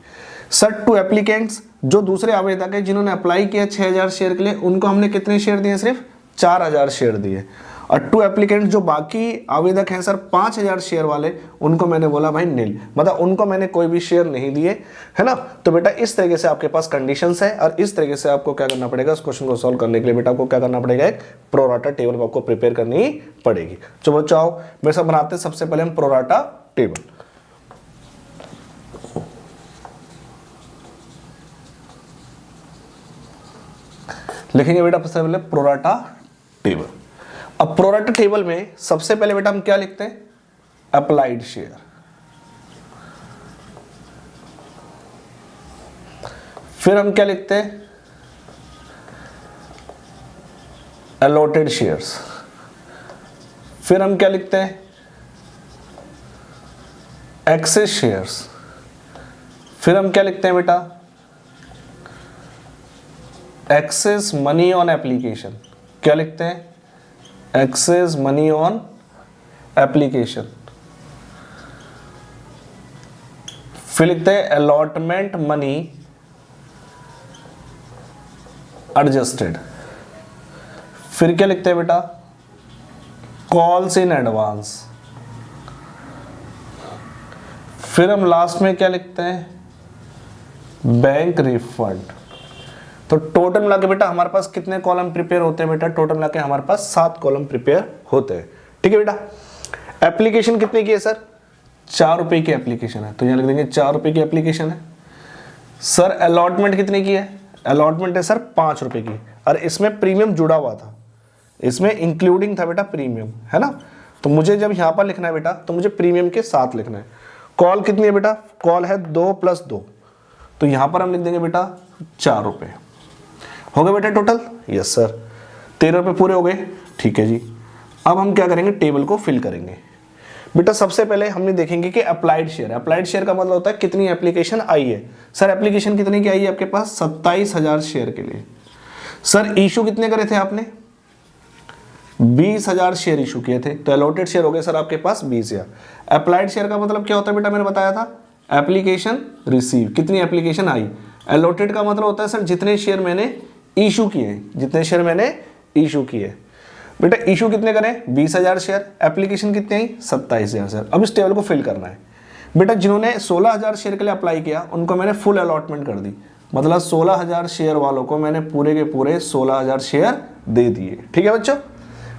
सर 2 एप्लीकेंट्स, जो दूसरे आवेदक है जिन्होंने अप्लाई किया 6,000 शेयर के लिए, उनको हमने कितने शेयर दिए, सिर्फ 4,000 शेयर दिए। और 2 एप्लीकेंट जो बाकी आवेदक हैं सर 5,000 शेयर वाले, उनको मैंने बोला भाई नील, मतलब उनको मैंने कोई भी शेयर नहीं दिए, है ना। तो बेटा इस तरीके से आपके पास कंडीशंस है और इस तरीके से आपको क्या करना पड़ेगा, इस क्वेश्चन को सॉल्व करने के लिए बेटा आपको क्या करना पड़ेगा, एक प्रो राटा टेबल आपको प्रिपेयर करनी पड़ेगी। चलो बच्चों आओ मेरे साथ बनाते हैं। सबसे पहले हम प्रो राटा टेबल लिखेंगे बेटा। सबसे पहले प्रो राटा टेबल। अब प्रो राटा टेबल में सबसे पहले बेटा हम क्या लिखते हैं, अप्लाइड शेयर। फिर हम क्या लिखते हैं, अलॉटेड शेयर्स। फिर हम क्या लिखते हैं, एक्सेस शेयर्स। फिर हम क्या लिखते हैं बेटा, एक्सेस मनी ऑन एप्लीकेशन। क्या लिखते हैं, एक्सेस मनी ऑन एप्लीकेशन। फिर लिखते हैं अलॉटमेंट मनी एडजस्टेड। फिर क्या लिखते हैं बेटा, कॉल्स इन एडवांस। फिर हम लास्ट में क्या लिखते हैं, बैंक रिफंड। तो टोटल मिला के बेटा हमारे पास कितने कॉलम प्रिपेयर होते हैं बेटा, टोटल मिला के हमारे पास 7 कॉलम प्रिपेयर होते हैं, ठीक है बेटा। एप्लीकेशन कितने की है सर, 4 रुपए की एप्लीकेशन है, तो यहां लिख देंगे 4 रुपए की एप्लीकेशन है। सर अलॉटमेंट कितने की है, अलॉटमेंट है सर 5 रुपए की, और इसमें प्रीमियम जुड़ा हुआ था, इसमें इंक्लूडिंग था बेटा प्रीमियम, है ना। तो मुझे जब यहां पर लिखना है बेटा तो मुझे प्रीमियम के साथ लिखना है। कॉल कितनी है बेटा, कॉल है 2 + 2, तो यहां पर हम लिख देंगे बेटा 4 रुपए। हो गए बेटा टोटल, यस सर, 13 रुपए पूरे हो गए, ठीक है जी। अब हम क्या करेंगे, टेबल को फिल करेंगे बेटा। सबसे पहले हमने देखेंगे कि अप्लाइड शेयर। अप्लाइड शेयर का मतलब होता है कितनी एप्लीकेशन आई है। सर एप्लीकेशन कितने की आई है आपके पास, 27,000 शेयर के लिए। सर इशू कितने करे थे आपने, 20,000 शेयर इशू किए थे, तो अलॉटेड शेयर हो गए सर आपके पास 20,000। अप्लाइड शेयर का मतलब क्या होता है बेटा, मैंने बताया था, एप्लीकेशन रिसीव, कितनी एप्लीकेशन आई। अलॉटेड का मतलब होता है सर जितने शेयर मैंने इशू किए, जितने शेयर मैंने इशू किए। बेटा इशू कितने करें, 20,000 शेयर, एप्लीकेशन कितने आई, 27,000 शेयर। अब इस टेबल को फिल करना है बेटा। जिन्होंने 16,000 शेयर के लिए अप्लाई किया उनको मैंने फुल अलॉटमेंट कर दी, मतलब 16,000 शेयर वालों को मैंने पूरे के पूरे 16,000 शेयर दे दिए, ठीक है बच्चों।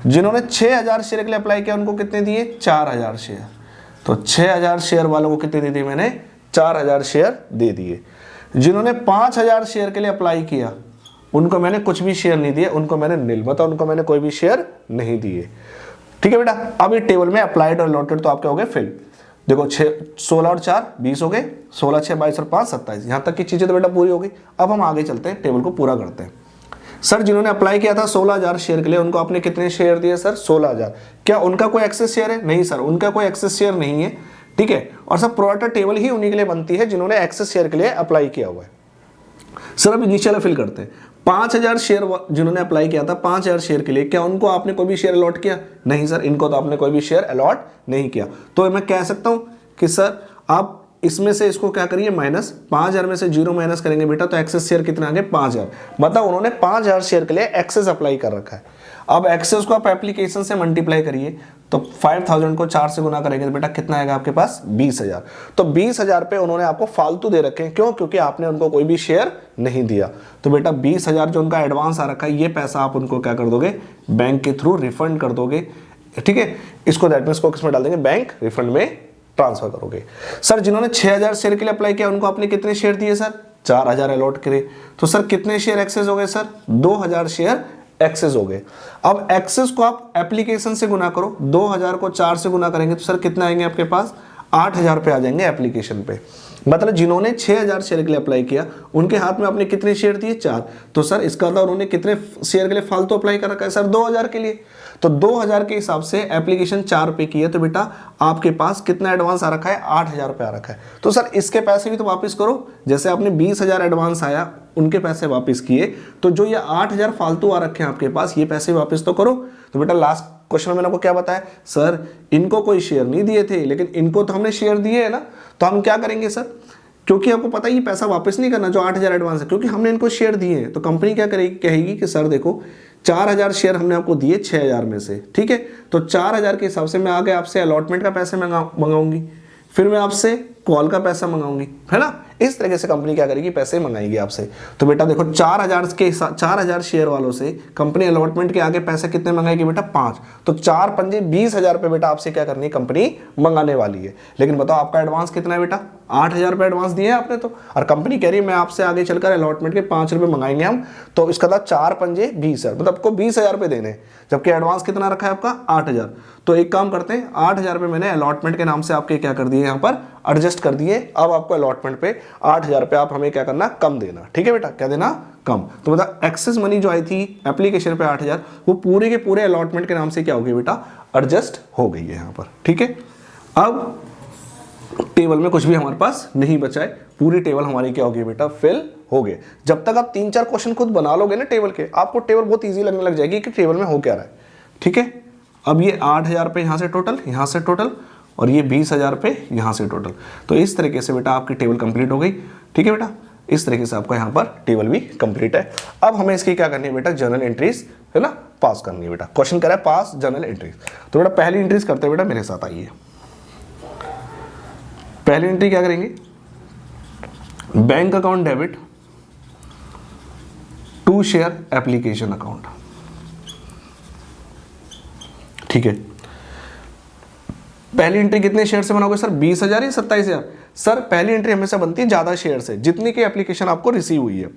जिन्होंने 6,000 शेयर के लिए अप्लाई किया उनको कितने दिए, 4,000 शेयर। तो 6,000 शेयर वालों को कितने दे दिए मैंने, 4,000 शेयर दे दिए। जिन्होंने 5,000 शेयर के लिए अप्लाई किया उनको मैंने कुछ भी शेयर नहीं दिए, उनको मैंने नील, मतलब उनको मैंने कोई भी शेयर नहीं दिए। ठीक है बेटा। अब ये टेबल में अप्लाइड और अलॉटेड तो आपके हो गए फिल। देखो 16 और 4 20 हो गए, 16 6 22 और 5 27, यहाँ तक की चीजें तो बेटा पूरी हो गई। अब हम आगे चलते हैं, टेबल को पूरा करते हैं। सर जिन्होंने अप्लाई किया था 16,000 शेयर के लिए, उनको आपने कितने शेयर दिए सर? 16,000। क्या उनका कोई एक्सेस शेयर है? नहीं सर, उनका कोई एक्सेस शेयर नहीं है। ठीक है, और सब प्रोराटा टेबल ही उन्हीं के लिए बनती है जिन्होंने एक्सेस शेयर के लिए अप्लाई किया हुआ है। सर अब इनिशियल फिल करते हैं। 5,000 शेयर जिन्होंने अप्लाई किया था 5,000 शेयर के लिए, क्या उनको आपने कोई भी शेयर अलॉट किया? नहीं सर, इनको तो आपने कोई भी शेयर अलॉट नहीं किया। तो मैं कह सकता हूं कि सर आप इसमें से इसको क्या करिए माइनस, 5,000 में से 0 माइनस करेंगे बेटा तो एक्सेस शेयर कितना आ गए? 5,000। मतलब उन्होंने 5,000 शेयर के लिए एक्सेस अप्लाई कर रखा है। अब एक्सेस को आप एप्लीकेशन से मल्टीप्लाई करिए तो 5,000 को 4 से गुना करेंगे तो बेटा कितना आएगा आपके पास? 20,000। तो 20,000 पे उन्होंने आपको फालतू दे रखे हैं। क्यों? क्योंकि आपने उनको कोई भी शेयर नहीं दिया। तो बेटा 20,000 जो उनका एडवांस आ रखा है, ये पैसा आप उनको क्या कर दोगे? बैंक के थ्रू रिफंड कर दोगे। ठीक है, इसको दैट मींस को किसमें डाल देंगे? बैंक रिफंड में ट्रांसफर करोगे। सर जिन्होंने 6,000 शेयर के लिए अप्लाई किया, उनको आपने कितने शेयर दिए सर? 4,000 अलॉट करे। तो सर कितने शेयर एक्सेस हो गए सर? 2,000 शेयर एक्सेस हो गए। अब एक्सेस को आप एप्लीकेशन से गुना करो, 2,000 को 4 से गुना करेंगे तो सर कितना आएंगे आपके पास? 8,000 पे आ जाएंगे एप्लीकेशन पे। मतलब जिन्होंने 6,000 शेयर के लिए अप्लाई किया, उनके हाथ में आपने कितने शेयर दिए? 4। तो सर इसका मतलब उन्होंने कितने शेयर के लिए फालतू अप्लाई कर रखा है सर? 2,000 के लिए। तो 2,000 के हिसाब से एप्लीकेशन 4 पे की है, तो बेटा आपके पास कितना एडवांस आ रखा है? 8,000 पे आ रखा है। तो सर इसके पैसे भी तो वापस करो। जैसे आपने 20,000 एडवांस आया, उनके पैसे वापस किए, तो जो ये 8,000 फालतू आ रखे हैं आपके पास, ये पैसे वापस तो करो। तो बेटा लास्ट क्वेश्चन में मैंने आपको क्या बताया? सर इनको कोई शेयर नहीं दिए थे, लेकिन इनको तो हमने शेयर दिए है ना, तो हम क्या करेंगे सर? क्योंकि आपको पता है ये पैसा वापस नहीं करना जो 8,000 एडवांस है, क्योंकि हमने इनको शेयर दिए हैं। तो कंपनी क्या करेगी? कहेगी कि सर देखो 4,000 शेयर हमने आपको दिए 6,000 में से, ठीक है, तो 4,000 के हिसाब से मैं आगे आपसे अलॉटमेंट का पैसे मंगाऊंगी, फिर मैं आपसे कॉल का पैसा मंगाऊंगी, है ना। इस तरीके से कंपनी क्या करेगी? पैसे मंगाएगी आपसे। तो बेटा देखो 4,000 शेयर वालों से कंपनी अलॉटमेंट के आगे पैसे कितने मंगाएगी बेटा? 5। तो 4 पंजे 20,000 पे बेटा आपसे क्या करनी है? कंपनी मंगाने वाली है। लेकिन बताओ आपका एडवांस कितना है बेटा? 8,000 रुपये एडवांस दिए आपने तो, और कंपनी कह रही है मैं आपसे आगे चलकर अलॉटमेंट के 5 रुपये मंगाएंगे हम। तो इसका था 4 पंजे 20,000, मतलब आपको 20,000 रुपये देने, जबकि एडवांस कितना रखा है आपका? 8,000। तो एक काम करते हैं, 8,000 रुपये मैंने अलॉटमेंट के नाम से आपके क्या कर दिए? यहाँ पर एडजस्ट कर दिए। अब आपको अलॉटमेंट पे 8,000 रुपये आप हमें क्या करना? कम देना। ठीक है बेटा, क्या देना? कम। तो बता एक्सेस मनी जो आई थी एप्लीकेशन पे 8,000, वो पूरे के पूरे अलॉटमेंट के नाम से क्या हो गई बेटा? एडजस्ट हो गई है यहाँ पर। ठीक है, अब टेबल में कुछ भी हमारे पास नहीं बचा है, पूरी टेबल हमारी क्या होगी बेटा? फिल हो गए। जब तक आप 3-4 क्वेश्चन खुद बना लोगे ना टेबल के, आपको टेबल बहुत इजी लगने लग जाएगी कि टेबल में हो क्या रहा है। ठीक है, अब ये 8,000 पे यहाँ से टोटल, यहाँ से टोटल, और ये 20,000 पे यहाँ से टोटल। तो इस तरीके से बेटा आपकी टेबल कंप्लीट हो गई। ठीक है बेटा, इस तरीके से आपका यहाँ पर टेबल भी कंप्लीट है। अब हमें इसकी क्या करनी है बेटा? जर्नल एंट्रीज, है ना, पास करनी है बेटा। क्वेश्चन कह रहा है पास जर्नल एंट्रीज। तो बेटा पहली एंट्रीज करते हैं बेटा, मेरे साथ आइए। पहली एंट्री क्या करेंगे? Bank account debit to share application account. ठीक है, पहली एंट्री कितने शेयर से बनाओगे सर? 20,000 या 27,000? सर पहली एंट्री हमेशा बनती है ज्यादा शेयर से, जितनी की एप्लीकेशन आपको रिसीव हुई है।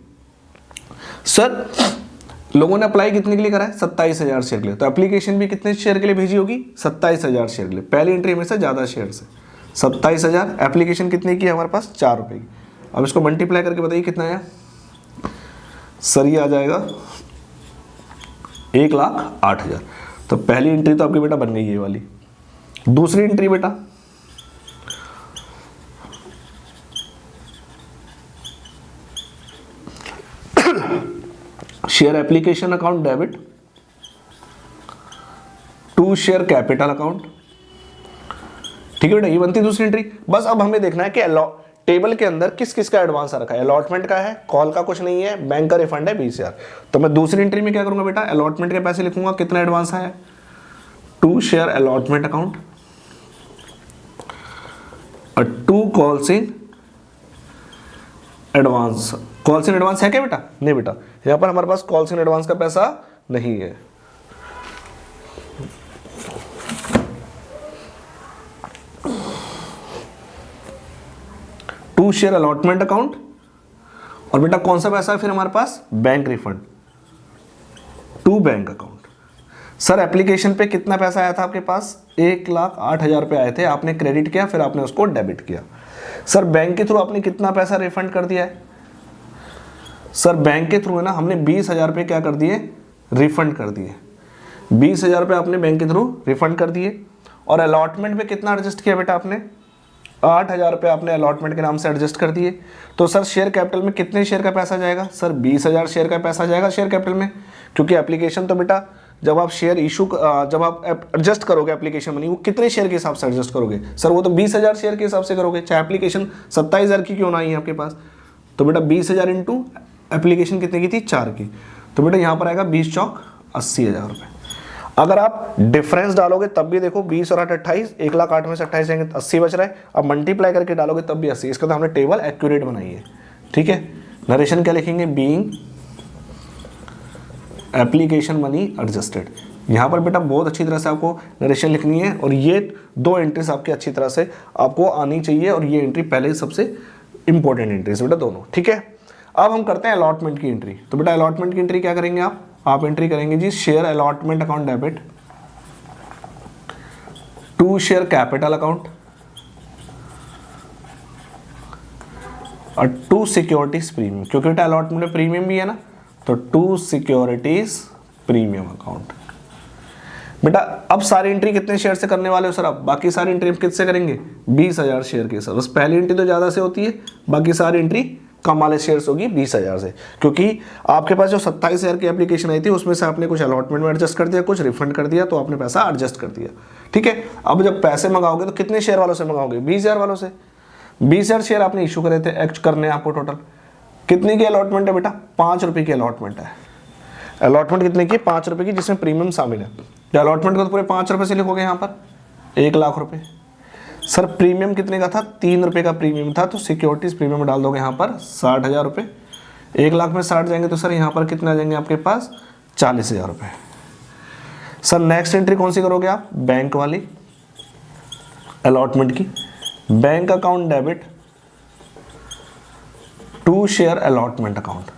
सर लोगों ने अप्लाई कितने के लिए करा है? 27,000 शेयर के लिए। तो एप्लीकेशन भी कितने शेयर के लिए भेजी होगी? 27,000 शेयर के लिए। पहली एंट्री हमेशा ज्यादा शेयर से। 27,000, एप्लीकेशन कितने की है हमारे पास? 4 रुपए की। अब इसको मल्टीप्लाई करके बताइए कितना आया सर? ये आ जाएगा 1,08,000। तो पहली एंट्री तो आपकी बेटा बन गई ये वाली। दूसरी एंट्री बेटा, share application account debit to share capital account. ठीक है बेटा, ये बनती है दूसरी एंट्री। बस अब हमें देखना है कि टेबल के अंदर किस किस का एडवांस आ रखा है। अलॉटमेंट का है, कॉल का कुछ नहीं है, बैंक का रिफंड है 20,000। तो मैं दूसरी एंट्री में क्या करूंगा बेटा? अलॉटमेंट के पैसे लिखूंगा, कितना एडवांस आया? टू शेयर अलॉटमेंट अकाउंट और to calls in advance. Calls in advance है क्या बेटा? नहीं बेटा, यहां पर हमारे पास कॉल्स इन एडवांस का पैसा नहीं है। टू शेयर अलॉटमेंट अकाउंट, और बेटा कौन सा पैसा है फिर हमारे पास? Bank refund to bank account. Sir application पे कितना पैसा आया था आपके पास, 1,08,000 रुपये आए थे, आपने क्रेडिट किया फिर आपने उसको डेबिट किया। सर बैंक के थ्रू आपने कितना पैसा रिफंड कर दिया है, सर बैंक के थ्रू है ना हमने 20,000 रुपये क्या कर दिए, रिफंड कर दिए। 20,000 रुपये आपने बैंक के थ्रू रिफंड कर दिए। और अलॉटमेंट में कितना एडजस्ट किया बेटा आपने, 8,000 रुपये आपने अलॉटमेंट के नाम से एडजस्ट कर दिए। तो सर शेयर कैपिटल में कितने शेयर का पैसा जाएगा, सर 20,000 शेयर का पैसा जाएगा शेयर कैपिटल में, क्योंकि एप्लीकेशन तो बेटा जब आप शेयर इशू जब आप एडजस्ट करोगे एप्लीकेशन मनी, वो कितने शेयर के हिसाब से एडजस्ट करोगे, सर वो तो 20,000 शेयर के हिसाब से करोगे, चाहे एप्लीकेशन 27,000 की क्यों ना आई है आपके पास। तो बेटा 20,000 इंटू एप्लीकेशन कितने की थी, 4 की, तो बेटा यहाँ पर आएगा 20 चौक 80,000 रुपये। अगर आप डिफरेंस डालोगे तब भी देखो 20 और 8 28, 1,08,000 में से 28 जाएंगे तो 80 बच रहा है। अब मल्टीप्लाई करके डालोगे तब भी 80। इसका तो हमने टेबल एक्यूरेट बनाई है, ठीक है। नरेशन क्या लिखेंगे, बीइंग एप्लीकेशन मनी एडजस्टेड। यहाँ पर बेटा बहुत अच्छी तरह से आपको नरेशन लिखनी है और ये 2 एंट्रीज आपकी अच्छी तरह से आपको आनी चाहिए और ये एंट्री पहले ही सबसे इंपॉर्टेंट एंट्रीज बेटा दोनों, ठीक है। अब हम करते हैं अलॉटमेंट की एंट्री। तो बेटा अलॉटमेंट की एंट्री क्या करेंगे आप एंट्री करेंगे जी share allotment account debit to share capital account और टू सिक्योरिटीज प्रीमियम, क्योंकि बेटा अलॉटमेंट में प्रीमियम भी है ना, तो टू सिक्योरिटीज प्रीमियम अकाउंट। बेटा अब सारी एंट्री कितने शेयर से करने वाले हो सर, अब बाकी सारी एंट्री किससे करेंगे, 20,000 शेयर के सर। बस पहली एंट्री तो ज़्यादा से होती है, बाकी सारी एंट्री कम वाले शेयर्स होगी 20,000 से, क्योंकि आपके पास जो 27,000 की एप्लीकेशन आई थी उसमें से आपने कुछ अलॉटमेंट में एडजस्ट कर दिया, कुछ रिफंड कर दिया, तो आपने पैसा एडजस्ट कर दिया, ठीक है। अब जब पैसे मंगाओगे तो कितने शेयर वालों से मंगाओगे, 20,000 वालों से। 20,000 शेयर आपने इशू करे थे, एक्ट करने आपको टोटल कितने की अलॉटमेंट है बेटा, 5 रुपये की अलॉटमेंट है। अलॉटमेंट कितने की, 5 रुपये की, जिसमें प्रीमियम शामिल है। तो अलॉटमेंट को तो पूरे 5 रुपये से लिखोगे यहाँ पर 1,00,000 रुपये। सर प्रीमियम कितने का था, 3 रुपये का प्रीमियम था, तो सिक्योरिटीज प्रीमियम डाल दोगे यहाँ पर 60,000 रुपये। 1,00,000 में 60 जाएंगे तो सर यहाँ पर कितना आ जाएंगे आपके पास 40,000 रुपये। सर नेक्स्ट एंट्री कौन सी करोगे आप, बैंक वाली अलॉटमेंट की, bank account debit to share allotment account.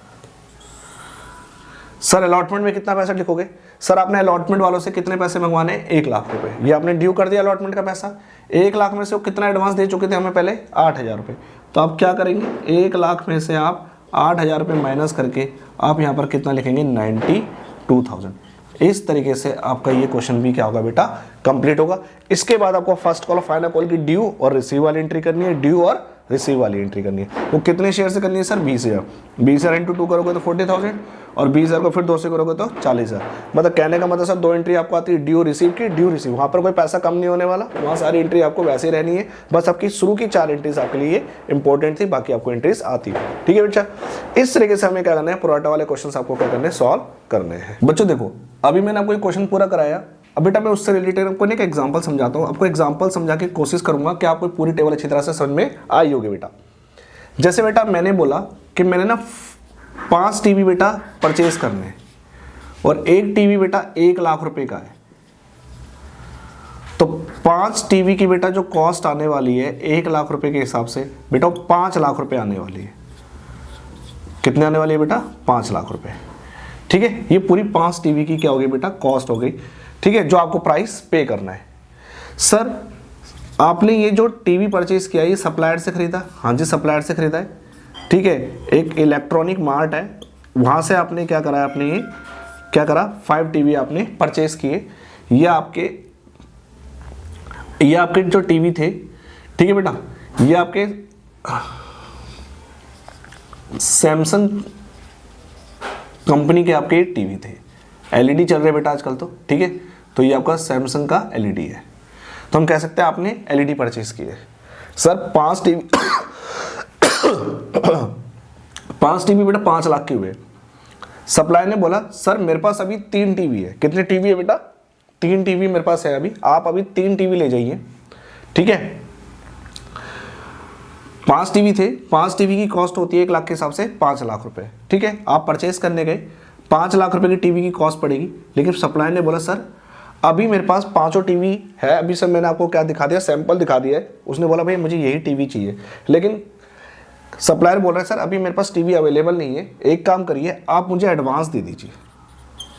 Sir allotment में कितना पैसा लिखोगे, सर आपने अलॉटमेंट वालों से कितने पैसे मंगवाने, 1,00,000 रुपये, ये आपने ड्यू कर दिया अलॉटमेंट का पैसा। 1,00,000 में से वो कितना एडवांस दे चुके थे हमें पहले, 8,000 रुपये। तो आप क्या करेंगे, 1,00,000 में से आप 8,000 रुपये माइनस करके आप यहाँ पर कितना लिखेंगे, 92,000। इस तरीके से आपका ये क्वेश्चन भी क्या होगा बेटा, कंप्लीट होगा। इसके बाद आपको फर्स्ट कॉल और फाइनल कॉल की ड्यू और रिसीव वाली एंट्री करनी है, ड्यू और रिसीव वाली एंट्री करनी है। वो कितने शेयर से करनी है सर, 20,000। 20,000 इंटू 2 करोगे तो 40,000 और 20,000 को फिर 2 से करोगे तो 40,000। मतलब कहने का मतलब सर 2 एंट्री आपको आती है ड्यू रिसीव की, ड्यू रिसीव, वहाँ पर कोई पैसा कम नहीं होने वाला, वहाँ सारी एंट्री आपको वैसे ही रहनी है। बस आपकी शुरू की 4 एंट्रीज आपके लिए इंपॉर्टेंट थी, बाकी आपको एंट्रीज आती है, ठीक है बच्चा। इस तरीके से हमें क्या करना है, प्रोराटा वाले क्वेश्चन आपको क्या करने, सॉल्व करने हैं। बच्चों देखो अभी मैंने आपको एक क्वेश्चन पूरा कराया, अब बेटा मैं उससे रिलेटेड आपको एक एग्जांपल समझाता हूँ। आपको एग्जांपल समझा के कोशिश करूंगा कि आपको पूरी टेबल अच्छी तरह से समझ में आई होगी बेटा। जैसे बेटा मैंने बोला कि मैंने ना 5 टीवी बेटा परचेज करने हैं और एक टीवी बेटा 1,00,000 रुपए का है, तो 5 टीवी की बेटा जो कॉस्ट आने वाली है 1,00,000 रुपए के हिसाब से बेटा 5,00,000 रुपए आने वाली है। कितने आने वाली है बेटा, 5,00,000 रुपए, ठीक है। ये पूरी 5 टीवी की क्या हो गई बेटा, कॉस्ट हो गई, ठीक है, जो आपको प्राइस पे करना है। सर आपने ये जो टीवी परचेज किया ये सप्लायर से खरीदा, हाँ जी सप्लायर से खरीदा है, ठीक है। एक इलेक्ट्रॉनिक मार्ट है, वहाँ से आपने क्या करा है, आपने ये क्या करा, 5 टीवी आपने परचेज किए। ये आपके जो टीवी थे, ठीक है बेटा, ये आपके सैमसंग कंपनी के आपके टीवी थे, एलईडी चल रहे बेटा आजकल तो, ठीक है। तो ये आपका सैमसंग का एलईडी है, तो हम कह सकते हैं आपने एलईडी परचेज की है। सर 5 टीवी 5 टीवी बेटा 5,00,000 के हुए। सप्लायर ने बोला सर मेरे पास अभी 3 टीवी है। कितने टीवी है बेटा, 3 टीवी मेरे पास है अभी, आप अभी 3 टीवी ले जाइए, ठीक है। 5 टीवी थे, 5 टीवी की कॉस्ट होती है 1,00,000 के हिसाब से 5,00,000 रुपए, ठीक है। आप परचेज करने गए, 5,00,000 रुपए की टीवी की कॉस्ट पड़ेगी, लेकिन सप्लायर ने बोला सर अभी मेरे पास 5 टीवी है। अभी सर मैंने आपको क्या दिखा दिया, सैंपल दिखा दिया है। उसने बोला भाई मुझे यही टीवी चाहिए, लेकिन सप्लायर बोल रहा है सर अभी मेरे पास टीवी अवेलेबल नहीं है, एक काम करिए आप मुझे एडवांस दे दीजिए,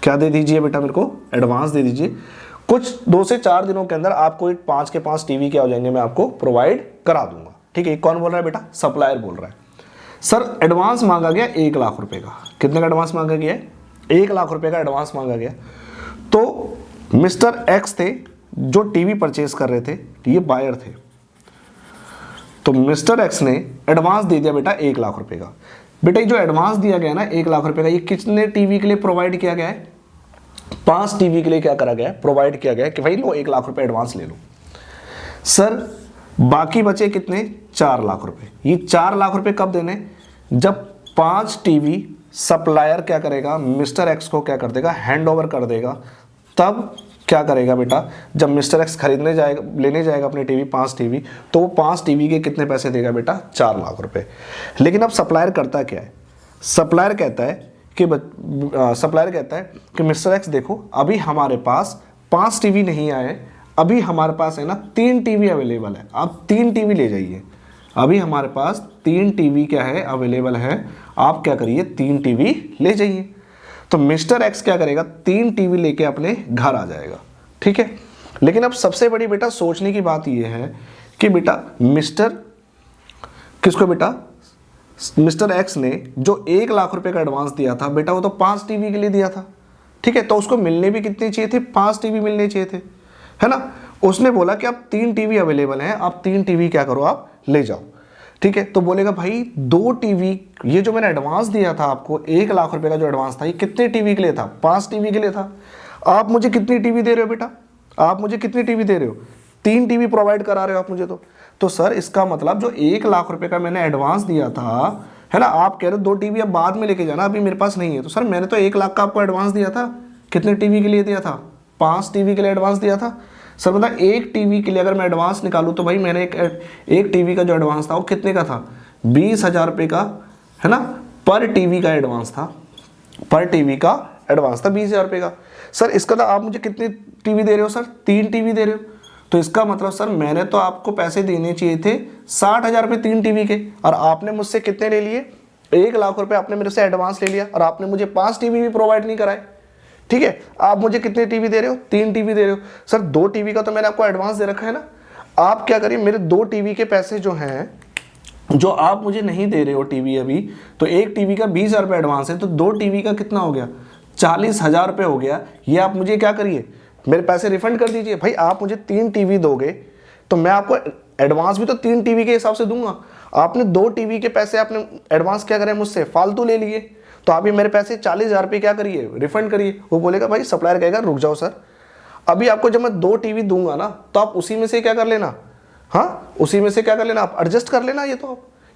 क्या दे दीजिए बेटा, मेरे को एडवांस दे दीजिए। कुछ 2 से 4 दिनों के अंदर आपको 5 के 5 टीवी क्या हो जाएंगे, मैं आपको प्रोवाइड करा दूंगा। ठीक है, कौन बोल रहा है बेटा, सप्लायर बोल रहा है। सर एडवांस मांगा गया 1 लाख रुपए का, कितने का एडवांस मांगा गया है, 1 लाख रुपए का एडवांस मांगा गया। तो मिस्टर एक्स थे जो टीवी परचेज कर रहे थे, ये बायर थे, तो मिस्टर एक्स ने एडवांस दे दिया बेटा 1 लाख रुपए का। बेटा ये जो एडवांस दिया गया ना 1 लाख रुपए का, ये कितने टीवी के लिए प्रोवाइड किया गया है, 5 टीवी के लिए क्या करा गया है, प्रोवाइड किया गया है कि भाई लो 1 लाख रुपए एडवांस ले लो। सर बाकी बचे कितने, 4 लाख रुपए। ये 4 लाख रुपए कब देने, जब 5 टीवी सप्लायर क्या करेगा, मिस्टर एक्स को क्या कर देगा, हैंड ओवर कर देगा। तब क्या करेगा बेटा, जब मिस्टर एक्स खरीदने जाएगा, लेने जाएगा अपने टीवी 5 टीवी, तो वो 5 टीवी के कितने पैसे देगा बेटा, 4 लाख रुपए। लेकिन अब सप्लायर करता क्या है, सप्लायर कहता है कि मिस्टर एक्स देखो अभी हमारे पास 5 टीवी नहीं आए, अभी हमारे पास है ना 3 टीवी अवेलेबल है, आप 3 टीवी ले जाइए। अभी हमारे पास 3 टीवी क्या है, अवेलेबल है, आप क्या करिए 3 टीवी ले जाइए। तो मिस्टर एक्स क्या करेगा, 3 टीवी लेके अपने घर आ जाएगा। ठीक है, लेकिन अब सबसे बड़ी बेटा सोचने की बात यह है कि बेटा मिस्टर एक्स ने जो 1 लाख रुपए का एडवांस दिया था बेटा, वो तो 5 टीवी के लिए दिया था। ठीक है, तो उसको मिलने भी कितने चाहिए थे, 5 टीवी मिलने चाहिए थे, है ना। उसने बोला कि आप 3 टीवी अवेलेबल हैं, आप 3 टीवी क्या करो, आप ले जाओ। ठीक है, तो बोलेगा भाई 2 टीवी, ये जो मैंने एडवांस दिया था आपको 1 लाख रुपए का जो एडवांस था, ये कितने टीवी के लिए था, 5 टीवी के लिए था। आप मुझे कितनी टीवी दे रहे हो बेटा, आप मुझे कितनी टीवी दे रहे हो, 3 टीवी प्रोवाइड करा रहे हो आप मुझे। तो सर इसका मतलब जो 1 लाख रुपए का मैंने एडवांस दिया था, है ना, आप कह रहे हो 2 टीवी अब बाद में लेके जाना, अभी मेरे पास नहीं है। तो सर मैंने तो 1 लाख का आपको एडवांस दिया था, कितने टीवी के लिए दिया था, 5 टीवी के लिए एडवांस दिया था। सर मतलब 1 टीवी के लिए अगर मैं एडवांस निकालूं तो भाई मैंने एक टीवी का जो एडवांस था वो कितने का था, 20,000 रुपये का, है ना, पर टीवी का एडवांस था, पर टीवी का एडवांस था 20,000 रुपये का। सर इसका तो आप मुझे कितनी टीवी दे रहे हो सर, 3 टीवी दे रहे हो। तो इसका मतलब सर मैंने तो आपको पैसे देने चाहिए थे 60,000 रुपये 3 टीवी के, और आपने मुझसे कितने ले लिए, 1 लाख रुपए आपने मेरे से एडवांस ले लिया, और आपने मुझे 5 टीवी भी प्रोवाइड नहीं कराए। ठीक है, आप मुझे कितने टीवी दे रहे हो, 3 टीवी दे रहे हो। सर 2 टीवी का तो मैंने आपको एडवांस दे रखा है ना, आप क्या करिए मेरे 2 टीवी के पैसे जो हैं, जो आप मुझे नहीं दे रहे हो टीवी अभी, तो 1 टीवी का 20,000 रुपये एडवांस है, तो 2 टीवी का कितना हो गया, 40,000 रुपये हो गया। ये आप मुझे क्या करिए, मेरे पैसे रिफंड कर दीजिए। भाई आप मुझे 3 टीवी दोगे तो मैं आपको एडवांस भी तो 3 टीवी के हिसाब से दूंगा। आपने 2 टीवी के पैसे आपने एडवांस क्या करें मुझसे, फालतू ले लिए, तो आप ये मेरे पैसे 40,000 रुपये क्या करिए, रिफंड करिए। वो बोलेगा भाई, सप्लायर कहेगा रुक जाओ सर, अभी आपको जब मैं 2 टीवी दूंगा ना, तो आप उसी में से क्या कर लेना, हाँ उसी में से क्या कर लेना, आप एडजस्ट कर लेना।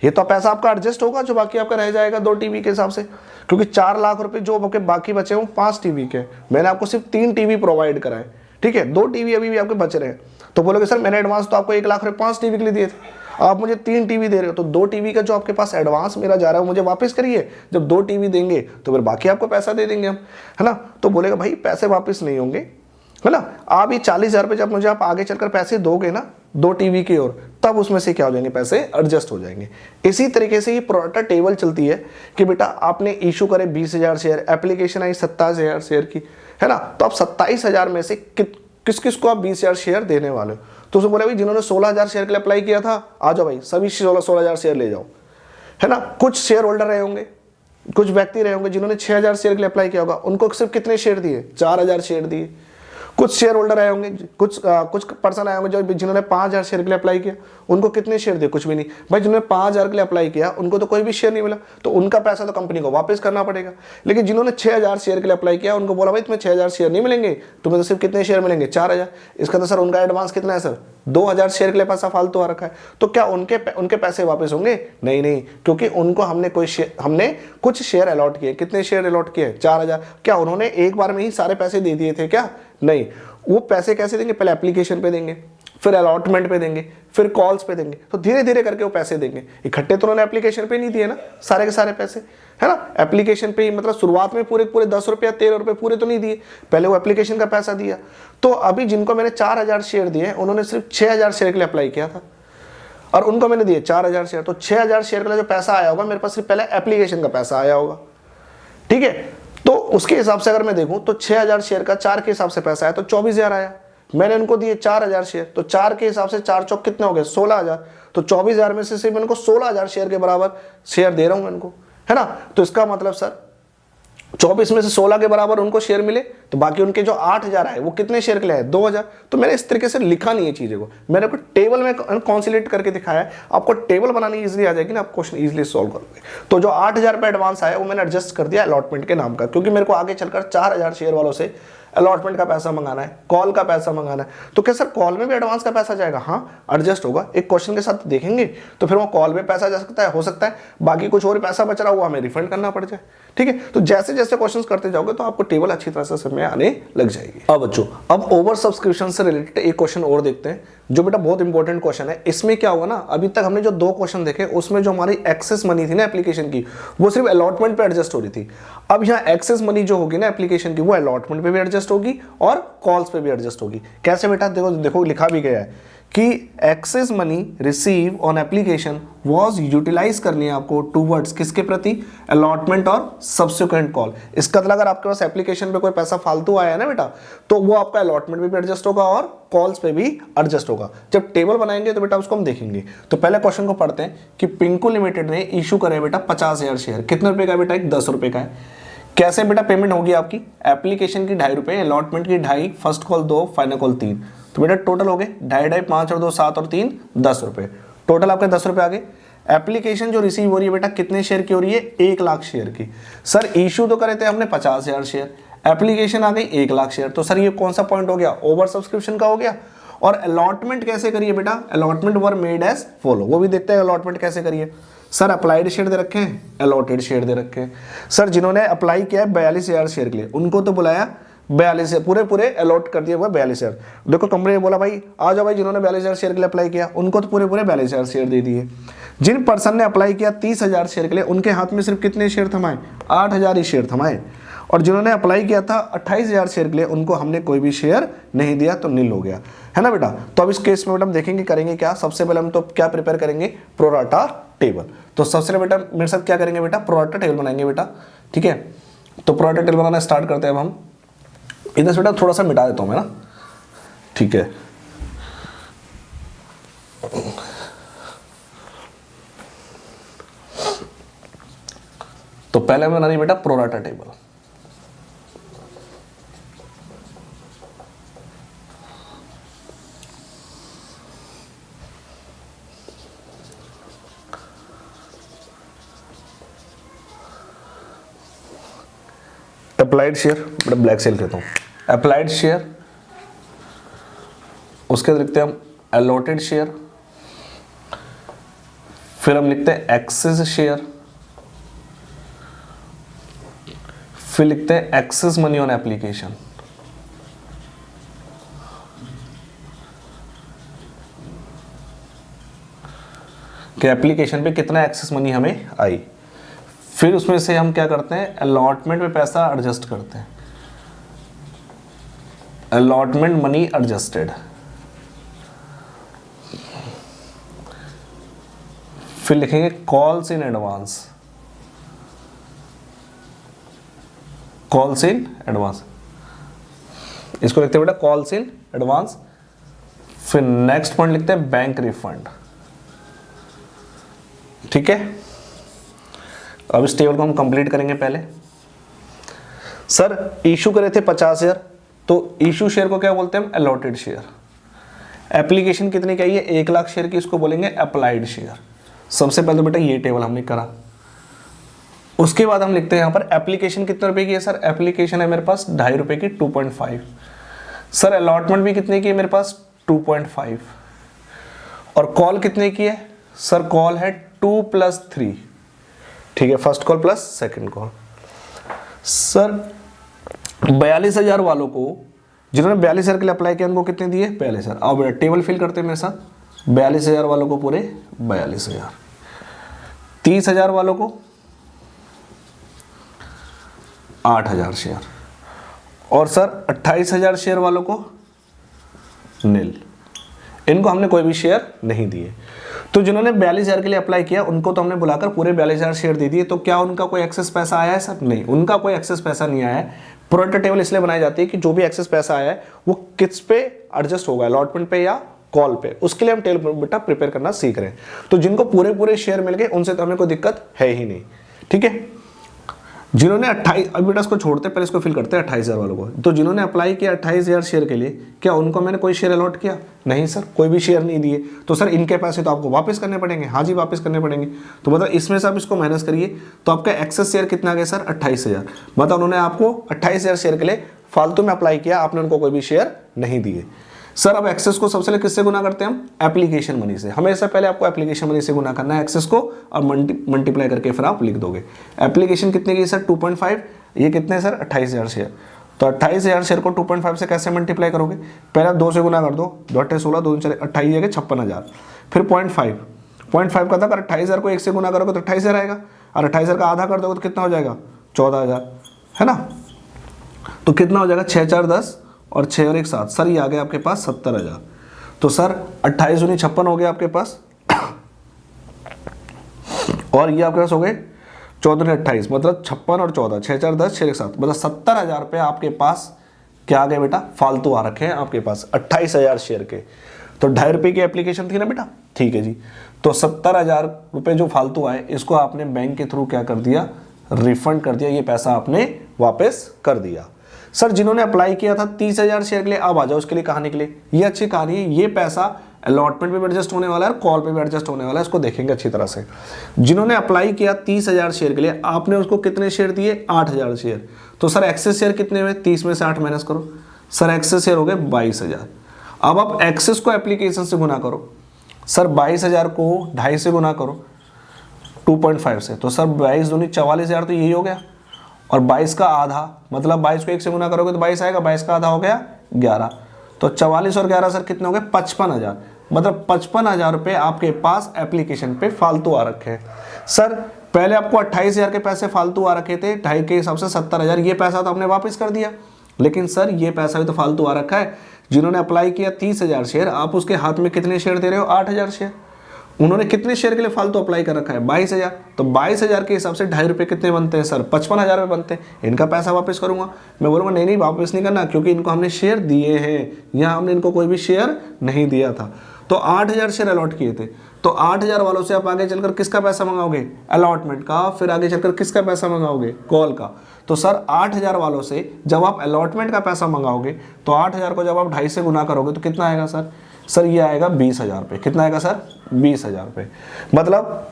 ये तो पैसा आपका एडजस्ट होगा, जो बाकी आपका रह जाएगा 2 टीवी के हिसाब से, क्योंकि 4 लाख रुपए जो आपके बाकी बचे हैं 5 टीवी के, मैंने आपको सिर्फ 3 टीवी प्रोवाइड कराए। ठीक है, 2 टीवी अभी भी आपके बच रहे हैं। तो बोलोगे सर मैंने एडवांस तो आपको 1 लाख रुपए 5 टीवी के लिए दिए थे, आप मुझे 3 टीवी दे रहे हो, तो 2 टीवी का जो आपके पास एडवांस मेरा जा रहा है वो मुझे वापस करिए। जब 2 टीवी देंगे तो फिर बाकी आपको पैसा दे देंगे हम, है ना। तो बोलेगा भाई पैसे वापस नहीं होंगे, है ना। आप ये 40,000 रुपये जब मुझे आप आगे चलकर पैसे दोगे ना 2 टीवी की ओर, तब उसमें से क्या हो जाएंगे, पैसे एडजस्ट हो जाएंगे। इसी तरीके से ये प्रोडक्ट टेबल चलती है कि बेटा आपने इशू करे 20,000 शेयर, एप्लीकेशन आई 27,000 शेयर की, है ना, तो आप 27,000 में से किस किस को आप 20,000 शेयर देने वाले हो। तो उसने बोला भाई जिन्होंने 16,000 शेयर के लिए अप्लाई किया था, आ जाओ भाई सभी 16,000 शेयर ले जाओ, है ना। कुछ शेयर होल्डर रहे होंगे, कुछ व्यक्ति रहे होंगे जिन्होंने 6,000 शेयर के लिए अप्लाई किया होगा, उनको सिर्फ कितने शेयर दिए, 4,000 शेयर दिए। कुछ शेयर होल्डर आए होंगे, कुछ पर्सन आए होंगे जो जिन्होंने 5,000 शेयर के लिए अप्लाई किया, उनको कितने शेयर दिए, कुछ भी नहीं। भाई जिन्होंने 5,000 के लिए अप्लाई किया उनको तो कोई भी शेयर नहीं मिला, तो उनका पैसा तो कंपनी को वापस करना पड़ेगा। लेकिन जिन्होंने 6,000 शेयर के लिए अप्लाई किया उनको बोला भाई तुम्हें 6,000 शेयर नहीं मिलेंगे, तुम्हें तो सिर्फ कितने शेयर मिलेंगे, 4,000। इसका तो सर उनका एडवांस कितना है सर, 2,000 शेयर के लिए पैसा फालतू आ रखा है। तो क्या उनके पैसे वापस होंगे, नहीं, क्योंकि उनको हमने कुछ शेयर अलॉट किए। कितने शेयर अलॉट किए, 4,000। क्या उन्होंने एक बार में ही सारे पैसे दे दिए थे क्या, नहीं। वो पैसे कैसे देंगे, पहले एप्लीकेशन पे देंगे, फिर अलॉटमेंट पे देंगे, फिर कॉल्स पे देंगे, तो धीरे धीरे करके वो पैसे देंगे। इकट्ठे तो उन्होंने एप्लीकेशन पे नहीं दिए ना सारे के सारे पैसे, है ना। एप्लीकेशन पे ही मतलब शुरुआत में पूरे 10 रुपया 13 रुपये पूरे तो नहीं दिए, पहले वो एप्लीकेशन का पैसा दिया। तो अभी जिनको मैंने 4,000 शेयर दिए उन्होंने सिर्फ 6,000 शेयर के लिए अप्लाई किया था, और उनको मैंने दिए 4,000 शेयर। तो 6,000 शेयर के लिए जो पैसा आया होगा मेरे पास सिर्फ पहले एप्लीकेशन का पैसा आया होगा, ठीक है। तो उसके हिसाब से अगर मैं देखूं तो 6000 शेयर का 4 के हिसाब से पैसा आया तो 24000 आया। मैंने उनको दिए 4000 शेयर, तो 4 के हिसाब से 4 चौक कितने हो गए 16000, तो 24000 में से सिर्फ इनको 16000 शेयर के बराबर शेयर दे रहा हूं इनको, है ना। तो इसका मतलब सर 24 में से 16 के बराबर उनको शेयर मिले, तो बाकी उनके जो 8000 आए वो कितने शेयर के लिए आए 2000। तो मैंने इस तरीके से लिखा नहीं है चीजें को, मैंने आपको टेबल में कॉन्सिलेट करके दिखाया है। आपको टेबल बनानी इजीली आ जाएगी ना, आप क्वेश्चन इजीली सॉल्व करोगे। तो जो 8000 पे एडवांस आया वो मैंने एडजस्ट कर दिया अलॉटमेंट के नाम का, क्योंकि मेरे को आगे चलकर 4000 शेयर वालों से अलॉटमेंट का पैसा मंगाना है, कॉल का पैसा मंगाना है। तो क्या सर कॉल में भी एडवांस का पैसा जाएगा? हाँ, एडजस्ट होगा, एक क्वेश्चन के साथ देखेंगे तो फिर वो कॉल में पैसा जा सकता है, हो सकता है बाकी कुछ और पैसा बच रहा हुआ हमें रिफंड करना पड़ जाए, ठीक है। तो जैसे जैसे क्वेश्चंस करते जाओगे तो आपको टेबल अच्छी तरह से समझ में आने लग जाएगी। अब बच्चों, अब ओवर सब्सक्रिप्शन से रिलेटेड एक क्वेश्चन और देखते हैं, जो बेटा बहुत इंपॉर्टेंट क्वेश्चन है। इसमें क्या होगा ना, अभी तक हमने जो 2 क्वेश्चन देखे उसमें जो हमारी एक्सेस मनी थी ना एप्लीकेशन की, वो सिर्फ अलॉटमेंट पे एडजस्ट हो रही थी। अब यहाँ एक्सेस मनी जो होगी ना एप्लीकेशन की, वो अलॉटमेंट पे भी एडजस्ट होगी और कॉल्स पे भी एडजस्ट होगी। कैसे बेटा? देखो देखो लिखा भी गया है कि excess money receive on application was utilise करनी है आपको टूवर्ड्स किसके प्रति? अलॉटमेंट और सब्सिक्वेंट कॉल। इसका मतलब अगर आपके पास एप्लीकेशन पे कोई पैसा फालतू आया है ना बेटा, तो वो आपका अलॉटमेंट में भी एडजस्ट होगा और कॉल्स पे भी एडजस्ट होगा। जब टेबल बनाएंगे तो बेटा उसको हम देखेंगे। तो पहले क्वेश्चन को पढ़ते हैं कि पिंकू लिमिटेड ने इशू करे बेटा 50,000 शेयर। कितने रुपए का बेटा? एक 10 रुपए का है। कैसे बेटा पेमेंट होगी आपकी? एप्लीकेशन की 2.5 रुपए, अलॉटमेंट की 2.5, फर्स्ट कॉल 2, फाइनल कॉल 3। तो बेटा टोटल हो गए 2.5, 5 और 2 7 और 3 10 रुपए। टोटल आपके 10 रुपए आ गए। एप्लीकेशन जो रिसीव हो रही है बेटा कितने शेयर की हो रही है? 1 लाख शेयर की। सर इशू तो करे थे हमने 50,000 शेयर, एप्लीकेशन आ गई 1 लाख शेयर। तो सर ये कौन सा पॉइंट हो गया? ओवर सब्सक्रिप्शन का हो गया। और अलॉटमेंट कैसे करिए बेटा? Allotment were made as follow, वो भी देखते हैं अलॉटमेंट कैसे करिए। सर अप्लाइड शेयर दे रखे हैं, अलॉटेड शेयर दे रखे हैं। सर जिन्होंने अप्लाई किया है 42,000 शेयर के लिए, उनको तो बुलाया 42 पूरे अलॉट कर दिया हुआ 42,000। देखो कंपनी ने बोला भाई आ जाओ भाई, जिन्होंने 42,000 शेयर के लिए अप्लाई किया उनको तो पूरे 42,000 शेयर दे दिए। जिन पर्सन ने अप्लाई किया 30,000 शेयर के लिए, उनके हाथ में सिर्फ कितने शेयर थमाए? 8,000 ही शेयर थमाए। और जिन्होंने अप्लाई किया था 28,000 शेयर के लिए, उनको हमने कोई भी शेयर नहीं दिया, तो नील हो गया, है ना बेटा। तो अब इस केस में बेटा हम देखेंगे करेंगे क्या। सबसे पहले हम तो क्या प्रिपेयर करेंगे? Pro rata table. तो सबसे पहले बेटा मेरे साथ क्या करेंगे बेटा? प्रोराटा टेबल बनाएंगे बेटा, ठीक है। तो प्रोराटा टेबल बनाना स्टार्ट करते हैं अब हम। इधर से बेटा थोड़ा सा मिटा देता हूं मैं ना, ठीक है। तो पहले हमें बनानी बेटा प्रोराटा टेबल। अप्लाइड शेयर बेटा ब्लैक से लिख देता हूं, अप्लाइड शेयर। उसके बाद लिखते हैं हम अलॉटेड शेयर, फिर हम लिखते हैं एक्सेस शेयर, फिर लिखते हैं एक्सेस मनी ऑन एप्लीकेशन, कि एप्लीकेशन पे कितना एक्सेस मनी हमें आई। फिर उसमें से हम क्या करते हैं? अलॉटमेंट में पैसा एडजस्ट करते हैं, अलॉटमेंट मनी एडजस्टेड। फिर लिखेंगे calls in advance, calls in advance, इसको लिखते हैं बेटा कॉल्स इन एडवांस। फिर नेक्स्ट पॉइंट लिखते हैं बैंक रिफंड, ठीक है। अब इस टेबल को हम कंप्लीट करेंगे। पहले सर इशू करे थे 50,000, तो इशू शेयर को क्या बोलते हैं हम? Allotted share. एप्लीकेशन कितने की आई है? 1 लाख शेयर की, इसको बोलेंगे अप्लाइड शेयर। सबसे पहले तो बेटा ये टेबल हमने करा। उसके बाद हम लिखते हैं यहाँ पर एप्लीकेशन कितने रुपए की है? सर एप्लीकेशन है मेरे पास 2.5 रुपए की, 2.5। सर अलॉटमेंट भी कितने की है मेरे पास? 2.5। और कॉल कितने की है? सर कॉल है 2 + 3, ठीक है, first call plus second call. Sir 42,000 वालों को, जिन्होंने 42,000 के लिए अप्लाई किया, उनको कितने दिए? 42,000। अब बेटा टेबल फिल करते हैं मेरे साथ। 42,000 वालों को पूरे 42,000, 30,000 वालों को 8,000 शेयर, और सर 28,000 शेयर वालों को नील। इनको हमने कोई भी शेयर नहीं दिए। तो जिन्होंने 42,000 के लिए अप्लाई किया उनको तो हमने बुलाकर पूरे 42,000 शेयर दे दिए, तो क्या उनका कोई एक्सेस पैसा आया है सर? नहीं, उनका कोई एक्सेस पैसा नहीं आया है। प्रोरेटेड टेबल इसलिए बनाई जाती है कि जो भी एक्सेस पैसा आया है वो किस पे एडजस्ट होगा, अलॉटमेंट पे या कॉल पे, उसके लिए हम टेबल बेटा प्रिपेयर करना सीख रहे हैं। तो जिनको पूरे पूरे शेयर मिल गए उनसे तो हमें कोई दिक्कत है ही नहीं, ठीक है। जिन्होंने 28, अब बेटा इसको छोड़ते पहले इसको फिल करते हैं 28,000 वालों को। तो जिन्होंने अप्लाई किया 28,000 शेयर के लिए, क्या उनको मैंने कोई शेयर अलॉट किया? नहीं सर, कोई भी शेयर नहीं दिए। तो सर इनके पैसे तो आपको वापस करने पड़ेंगे। हाँ जी, वापस करने पड़ेंगे। तो मतलब इसमें से आप इसको माइनस करिए तो आपका एक्सेस शेयर कितना आ गया सर? 28,000। मतलब उन्होंने आपको 28,000 शेयर के लिए फालतू में अप्लाई किया, आपने उनको कोई भी शेयर नहीं दिए। सर अब एक्सेस को सबसे पहले किससे गुना करते हैं हम? एप्लीकेशन मनी से। हमेशा पहले आपको एप्लीकेशन मनी से गुना करना है एक्सेस को, और मल्टीप्लाई करके फिर आप लिख दोगे। एप्लीकेशन कितने की सर? 2.5। ये कितने सर? 28,000 शेयर। तो 28,000 शेयर को 2.5 से कैसे मल्टीप्लाई करोगे? पहले आप 2 से गुना कर दो, 2 8 16, 2 4 28 जगह 56,000। फिर 0.5 का था, अगर 28,000 को 1 से गुना करोगे तो 28,000 आएगा, और 28,000 का आधा कर दोगे तो कितना हो जाएगा? 14,000, है ना। तो कितना हो जाएगा? 6 4 10 और 6 और 1 7। सर ये आ गया आपके पास 70,000। तो सर 28 दूनी 56 हो गया आपके पास, और ये आपके पास हो गए 14 दूनी 28, मतलब 56 और 14, 6 4 10 6 1 7, मतलब 70,000 रुपये आपके पास क्या आ गए बेटा? फालतू आ रखे हैं आपके पास 28,000 शेयर के। तो 2.5 रुपये की एप्लीकेशन थी ना बेटा, ठीक है जी। तो 70,000 रुपये जो फालतू आए इसको आपने बैंक के थ्रू क्या कर दिया? रिफंड कर दिया, ये पैसा आपने वापस कर दिया। सर जिन्होंने अप्लाई किया था 30,000 शेयर के लिए, अब आ जाओ उसके लिए कहानी के लिए। ये अच्छी कहानी है, ये पैसा अलॉटमेंट पे भी एडजस्ट होने वाला है और कॉल पे भी एडजस्ट होने वाला है, इसको देखेंगे अच्छी तरह से। जिन्होंने अप्लाई किया 30,000 शेयर के लिए, आपने उसको कितने शेयर दिए? 8,000 शेयर। तो सर एक्सेस शेयर कितने हुए? 30 में से 8 माइनस करो, सर एक्सेस शेयर हो गए 22,000। अब आप एक्सेस को एप्लीकेशन से गुना करो, सर 22,000 को 2.5 से गुना करो 2.5 से, तो सर 22 दूनी 44,000, तो यही हो गया। और 22 का आधा, मतलब 22 को 1 से गुना करोगे तो 22 आएगा, 22 का आधा हो गया 11। तो 44 और 11 सर कितने हो गए? 55,000। मतलब 55,000 रुपये आपके पास एप्लीकेशन पे फालतू आ रखे हैं। सर पहले आपको 28,000 के पैसे फालतू आ रखे थे, 2.5 के हिसाब से 70,000, ये पैसा तो हमने वापस कर दिया, लेकिन सर ये पैसा भी तो फालतू आ रखा है। जिन्होंने अप्लाई किया 30,000 शेयर, आप उसके हाथ में कितने शेयर दे रहे हो? 8,000 शेयर। उन्होंने कितने शेयर के लिए फालतू अप्लाई कर रखा है? 22,000। तो 22,000 के हिसाब से 2.5 रुपये कितने बनते हैं सर? 55,000 रुपये बनते हैं। इनका पैसा वापस करूंगा। मैं बोलूँगा नहीं नहीं वापस नहीं करना, क्योंकि इनको हमने शेयर दिए हैं, यहाँ हमने इनको कोई भी शेयर नहीं दिया था। तो 8,000 शेयर अलॉट किए थे, तो 8,000 वालों से आप आगे चलकर किसका पैसा मंगाओगे? अलॉटमेंट का। फिर आगे चलकर किसका पैसा मंगाओगे? कॉल का। तो सर 8,000 वालों से जब आप अलॉटमेंट का पैसा मंगाओगे तो 8,000 को जब आप 2.5 से गुना करोगे तो कितना आएगा सर? सर ये आएगा 20,000 रुपये। कितना आएगा सर? 20,000 रुपये। मतलब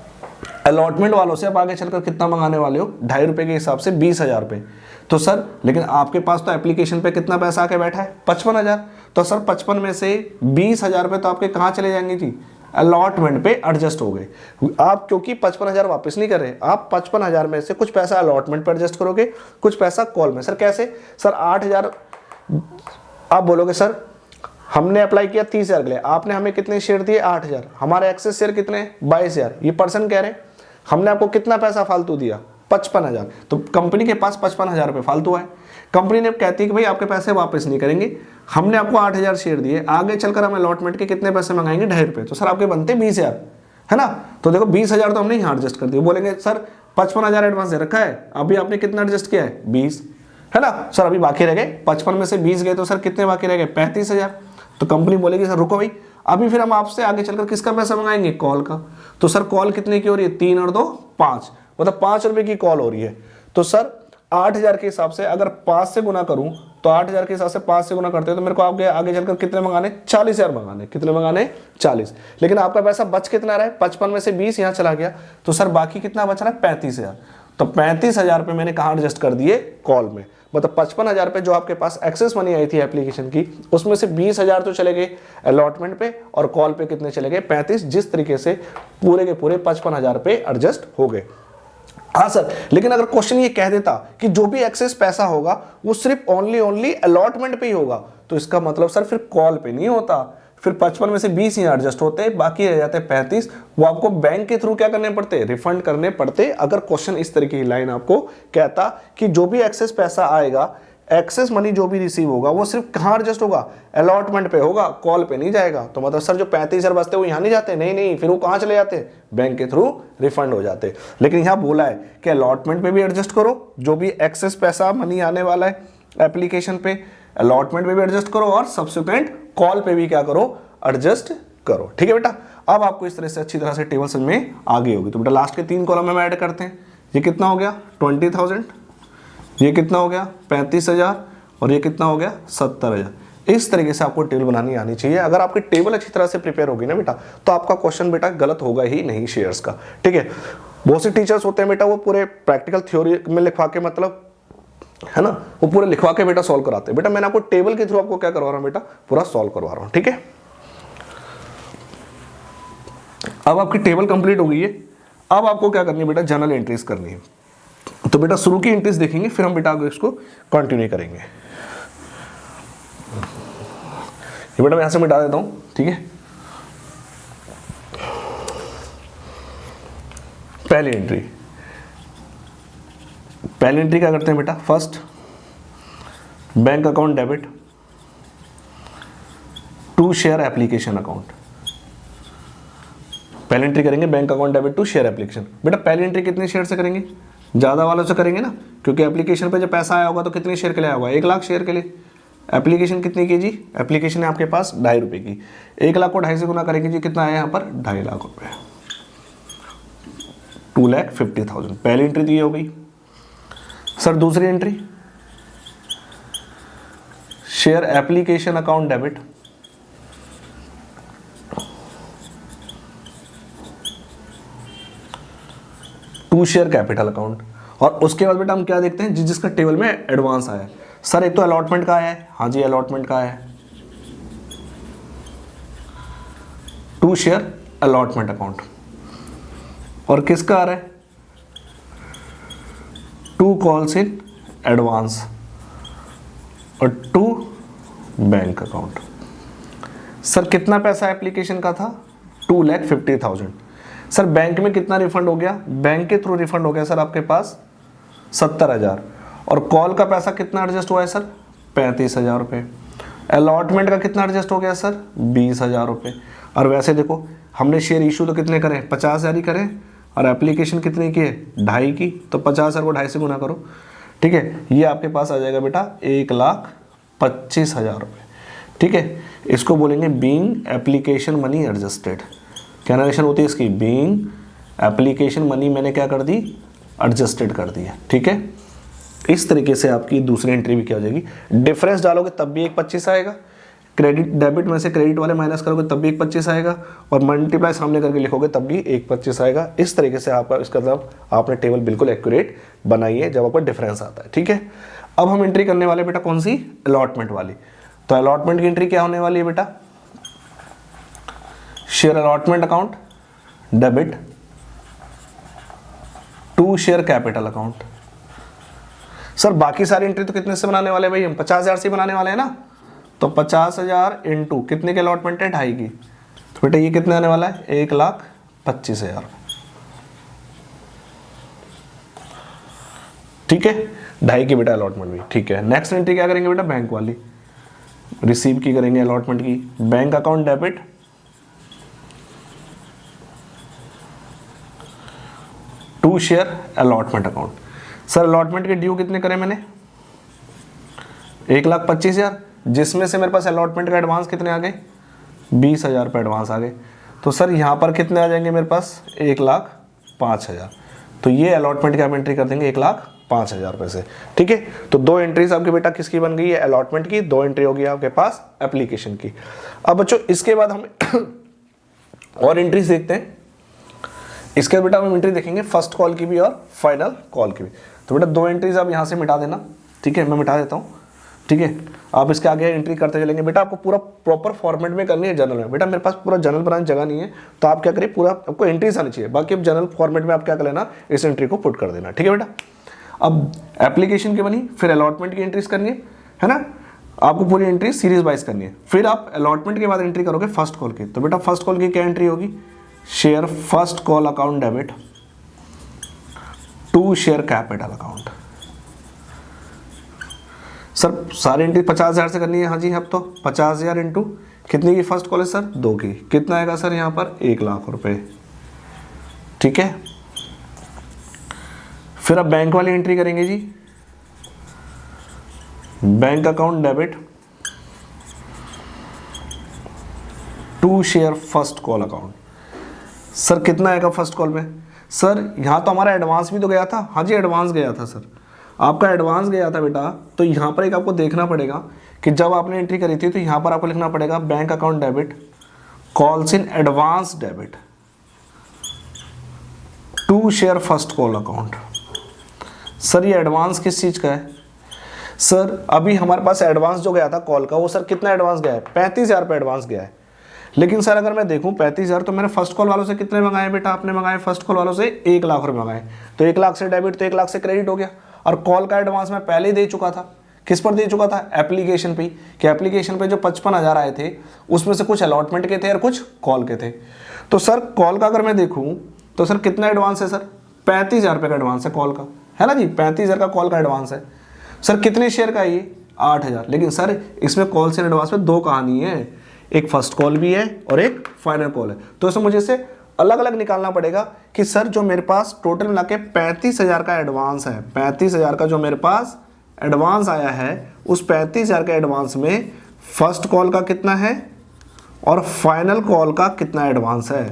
अलॉटमेंट वालों से आप आगे चलकर कितना मंगाने वाले हो? 2.5 रुपये के हिसाब से 20,000 रुपये। तो सर लेकिन आपके पास तो एप्लीकेशन पे कितना पैसा आके बैठा है? 55,000। तो सर 55 में से 20,000 रुपये तो आपके कहाँ चले जाएंगे जी? अलॉटमेंट पे एडजस्ट हो गए। आप क्योंकि 55,000 वापस नहीं कर रहे, आप 55,000 में से कुछ पैसा अलॉटमेंट पे एडजस्ट करोगे, कुछ पैसा कॉल में। सर कैसे? सर 8,000 आप बोलोगे सर हमने अप्लाई किया 30,000 के लिए, आपने हमें कितने शेयर दिए? 8,000। हमारे एक्सेस शेयर कितने? 22,000। ये परसेंट कह रहे हैं, हमने आपको कितना पैसा फालतू दिया? 55,000। तो कंपनी के पास 55,000 रुपये फालतू आए। कंपनी ने कहती है कि भाई आपके पैसे वापस नहीं करेंगे, हमने आपको 8,000 शेयर दिए, आगे चलकर हम अलॉटमेंट के कितने पैसे मंगाएंगे? 2.5 रुपये। तो सर आपके बनते 20,000, है ना। तो देखो 20,000 तो हमने यहाँ एडजस्ट कर दिए। बोलेंगे सर 55,000 एडवांस दे रखा है, अभी आपने कितना एडजस्ट किया है? 20, है ना। सर अभी बाकी रह गए 55 में से 20 गए, तो सर कितने बाकी रह गए? 35,000। तो कंपनी बोलेगी सर रुको भाई, अभी फिर हम आपसे आगे चलकर किसका पैसा मंगाएंगे? कॉल का। तो सर कॉल कितने की हो रही है? 3 और 2 5, मतलब 5 रुपये की कॉल हो रही है। तो सर 8,000 के हिसाब से अगर 5 से गुना करूं तो 8,000 के हिसाब से 5 से गुना करते हैं तो मेरे को आगे चलकर कितने मंगाने? 40,000 मंगाने। कितने मंगाने? 40। लेकिन आपका पैसा बच कितना रहा है? 55 में से 20 यहाँ चला गया, तो सर बाकी कितना बच रहा है? 35,000। तो 35,000 रुपये मैंने कहाँ एडजस्ट कर दिए? कॉल में। मतलब 55,000 रुपये जो आपके पास एक्सेस मनी आई थी एप्लीकेशन की, उसमें से 20,000 तो चले गए अलॉटमेंट पे, और कॉल पे कितने चले गए? 35। जिस तरीके से पूरे के पूरे 55,000 रुपये एडजस्ट हो गए। हाँ सर, लेकिन अगर क्वेश्चन ये कह देता कि जो भी एक्सेस पैसा होगा वो सिर्फ ओनली अलॉटमेंट पे ही होगा, तो इसका मतलब सर फिर कॉल पे नहीं होता, फिर 55 में से 20 ही एडजस्ट होते, बाकी रह जाते 35। वो आपको बैंक के थ्रू क्या करने पड़ते? रिफंड करने पड़ते। अगर क्वेश्चन इस तरीके की लाइन आपको कहता कि जो भी एक्सेस पैसा आएगा एक्सेस मनी जो भी रिसीव होगा वो सिर्फ कहाँ एडजस्ट होगा, अलॉटमेंट पे होगा, कॉल पे नहीं जाएगा। तो मतलब सर जो 35,000 बचते वो यहाँ नहीं जाते, नहीं नहीं, फिर वो कहाँ चले जाते, बैंक के थ्रू रिफंड हो जाते। लेकिन यहाँ बोला है कि अलॉटमेंट में भी एडजस्ट करो, जो भी एक्सेस पैसा मनी आने वाला है एप्लीकेशन पे, अलॉटमेंट में भी एडजस्ट करो और सब्सिक्वेंट कॉल पे भी क्या करो, एडजस्ट करो। ठीक है बेटा, अब आपको इस तरह से अच्छी तरह से टेबल समझ में आ गई होगी। तो बेटा लास्ट के 3 कॉलम में ऐड करते हैं। ये कितना हो गया 20,000, ये कितना हो गया 35,000 और ये कितना हो गया 70,000। इस तरीके से आपको टेबल बनानी आनी चाहिए। अगर आपकी टेबल अच्छी तरह से प्रिपेयर होगी ना बेटा, तो आपका क्वेश्चन बेटा गलत होगा ही नहीं शेयर्स का। ठीक है, बहुत से टीचर्स होते हैं बेटा वो पूरे प्रैक्टिकल थ्योरी में लिखवा के, मतलब है ना, वो पूरे लिखवा के बेटा सॉल्व कराते हैं। बेटा मैंने आपको टेबल के थ्रू आपको क्या करवा रहा हूँ बेटा, पूरा सॉल्व करवा रहा हूँ। ठीक है, अब आपकी टेबल कंप्लीट हो गई है। अब आपको क्या करनी है बेटा, जर्नल एंट्रीज करनी है। तो बेटा शुरू की एंट्रीज देखेंगे, फिर हम बेटा आगे इसको कंटिन्यू करेंगे। ये बेटा मैं यहां से मिटा देता हूं। ठीक है, पहली एंट्री क्या करते हैं बेटा, first bank account debit to share application account. पहली एंट्री करेंगे bank account debit to share application. बेटा पहली एंट्री कितने शेयर से करेंगे, ज़्यादा वालों से करेंगे ना, क्योंकि एप्लीकेशन पे जब पैसा आया होगा तो कितने शेयर के लिए आया होगा, 1 लाख शेयर के लिए। एप्लीकेशन कितनी की जी, एप्लीकेशन है आपके पास 2.5 रुपये की, 1 लाख को 2.5 से गुना करेंगे जी, कितना आया यहाँ पर 2.5 लाख रुपये, 2,50,000। पहली एंट्री दी हो गई। सर दूसरी entry, share application account debit to share capital account. और उसके बाद बेटा हम क्या देखते हैं, जिसका टेबल में एडवांस आया है। सर एक तो अलॉटमेंट का आया है, हाँ जी अलॉटमेंट का आया है, टू शेयर अलॉटमेंट अकाउंट। और किसका आ रहा है, 2 कॉल्स इन एडवांस और 2 बैंक अकाउंट। सर कितना पैसा एप्लीकेशन का था, 2,50,000। सर बैंक में कितना रिफंड हो गया, बैंक के थ्रू रिफंड हो गया सर आपके पास 70,000। और कॉल का पैसा कितना एडजस्ट हुआ है सर, 35,000 रुपये। अलॉटमेंट का कितना एडजस्ट हो गया सर, 20,000 रुपये। और वैसे देखो हमने शेयर इशू तो कितने करे, 50,000 ही करे, और एप्लीकेशन कितने की है, 2.5 की, तो 50,000 को 2.5 से गुना करो। ठीक है, ये आपके पास आ जाएगा बेटा 1,25,000 रुपये। ठीक है, इसको बोलेंगे बीइंग एप्लीकेशन मनी एडजस्टेड। क्या नरेशन होती है इसकी, बीइंग एप्लीकेशन मनी मैंने क्या कर दी, एडजस्टेड कर दिया। ठीक है, इस तरीके से आपकी दूसरी एंट्री भी क्या हो जाएगी, डिफरेंस डालोगे तब भी 1,25 आएगा, क्रेडिट डेबिट में से क्रेडिट वाले माइनस करोगे तब भी 1,25 आएगा, और मल्टीप्लाई सामने करके लिखोगे तब भी 1,25 आएगा। इस तरीके से आपका इसका मतलब आपने टेबल बिल्कुल एक्यूरेट बनाई है जब आपका डिफरेंस आता है। ठीक है, अब हम एंट्री करने वाले बेटा कौन सी, अलॉटमेंट वाली। तो अलॉटमेंट की एंट्री क्या होने वाली है बेटा, share allotment account debit to share capital account. Sir बाकी सारी एंट्री तो कितने से बनाने वाले हैं भाई, हम 50,000 से बनाने वाले हैं ना। तो 50,000 इंटू कितने के अलॉटमेंट है, 2.5 की, तो बेटा ये कितने आने वाला है, 1,25,000। ठीक है, 2.5 की बेटा अलॉटमेंट भी। ठीक है, नेक्स्ट एंट्री क्या करेंगे बेटा, बैंक वाली, रिसीव की करेंगे अलॉटमेंट की, bank account debit to share allotment account. Sir allotment के ड्यू कितने करे मैंने, 1,25,000, जिसमें से मेरे पास अलॉटमेंट का एडवांस कितने आ गए, 20,000 रुपये एडवांस आ गए। तो सर यहाँ पर कितने आ जाएंगे मेरे पास, 1,05,000। तो ये अलॉटमेंट की आप एंट्री कर देंगे 1,05,000 रुपये से। ठीक है, तो 2 एंट्रीज आपके बेटा किसकी बन गई है, अलॉटमेंट की, 2 एंट्री होगी आपके पास एप्लीकेशन की। अब बच्चों इसके बाद हम और एंट्रीज देखते हैं। इसके बेटा हम एंट्री देखेंगे फर्स्ट कॉल की भी और फाइनल कॉल की भी। तो बेटा 2 एंट्रीज आप यहाँ से मिटा देना। ठीक है, मैं मिटा देता हूँ। ठीक है, आप इसके आगे एंट्री करते चलेंगे। बेटा आपको पूरा प्रॉपर फॉर्मेट में करनी है जर्नल में। बेटा मेरे पास पूरा जर्नल बनाने जगह नहीं है, तो आप क्या करिए, पूरा आपको एंट्रीज आनी चाहिए, बाकी अब जर्नल फॉर्मेट में आप क्या कर लेना, इस एंट्री को पुट कर देना। ठीक है बेटा, अब एप्लीकेशन की बनी, फिर अलॉटमेंट की एंट्रीज करनी है ना, आपको पूरी एंट्री सीरीज वाइज करनी है। फिर आप अलॉटमेंट के बाद एंट्री करोगे फर्स्ट कॉल की। तो बेटा फर्स्ट कॉल की क्या एंट्री होगी, share first call account debit to share capital account. Sir सारी एंट्री 50,000 से करनी है, हाँ जी। अब तो 50,000 इंटू कितनी की फर्स्ट कॉल है सर, 2 की, कितना आएगा सर यहाँ पर 1 लाख रुपए, ठीक है। फिर अब बैंक वाली एंट्री करेंगे जी, bank account debit to share first call account. Sir कितना आएगा फर्स्ट कॉल में, सर यहाँ तो हमारा एडवांस भी तो गया था, हाँ जी एडवांस गया था सर, आपका एडवांस गया था बेटा। तो यहाँ पर एक आपको देखना पड़ेगा कि जब आपने एंट्री करी थी तो यहाँ पर आपको लिखना पड़ेगा bank account debit calls in advance debit to share first call account. Sir ये एडवांस किस चीज़ का है, सर अभी हमारे पास एडवांस जो गया था कॉल का वो सर कितना एडवांस गया है, 35,000 रुपये एडवांस गया है। लेकिन सर अगर मैं देखूं 35,000 तो मैंने फर्स्ट कॉल वालों से कितने मंगाए बेटा, आपने मंगाए फर्स्ट कॉल वालों से 1 लाख रुपए मंगाए, तो 1 लाख से डेबिट तो 1 लाख से क्रेडिट हो गया। और कॉल का एडवांस मैं पहले ही दे चुका था, किस पर दे चुका था, एप्लीकेशन पे, कि एप्लीकेशन पे जो 55,000 आए थे उसमें से कुछ अलॉटमेंट के थे और कुछ कॉल के थे। तो सर कॉल का अगर मैं देखूँ तो सर कितना एडवांस है सर, 35,000 रुपये का एडवांस है कॉल का, है ना जी, 35,000 का कॉल का एडवांस है। सर कितने शेयर का है ये, 8,000। लेकिन सर इसमें कॉल से एडवांस में 2 कहानी है, एक फर्स्ट कॉल भी है और एक फाइनल कॉल है। तो इसमें मुझे इसे अलग अलग निकालना पड़ेगा कि सर जो मेरे पास टोटल मिला के 35,000 का एडवांस है, 35,000 का जो मेरे पास एडवांस आया है उस 35,000 के एडवांस में फर्स्ट कॉल का कितना है और फाइनल कॉल का कितना एडवांस है।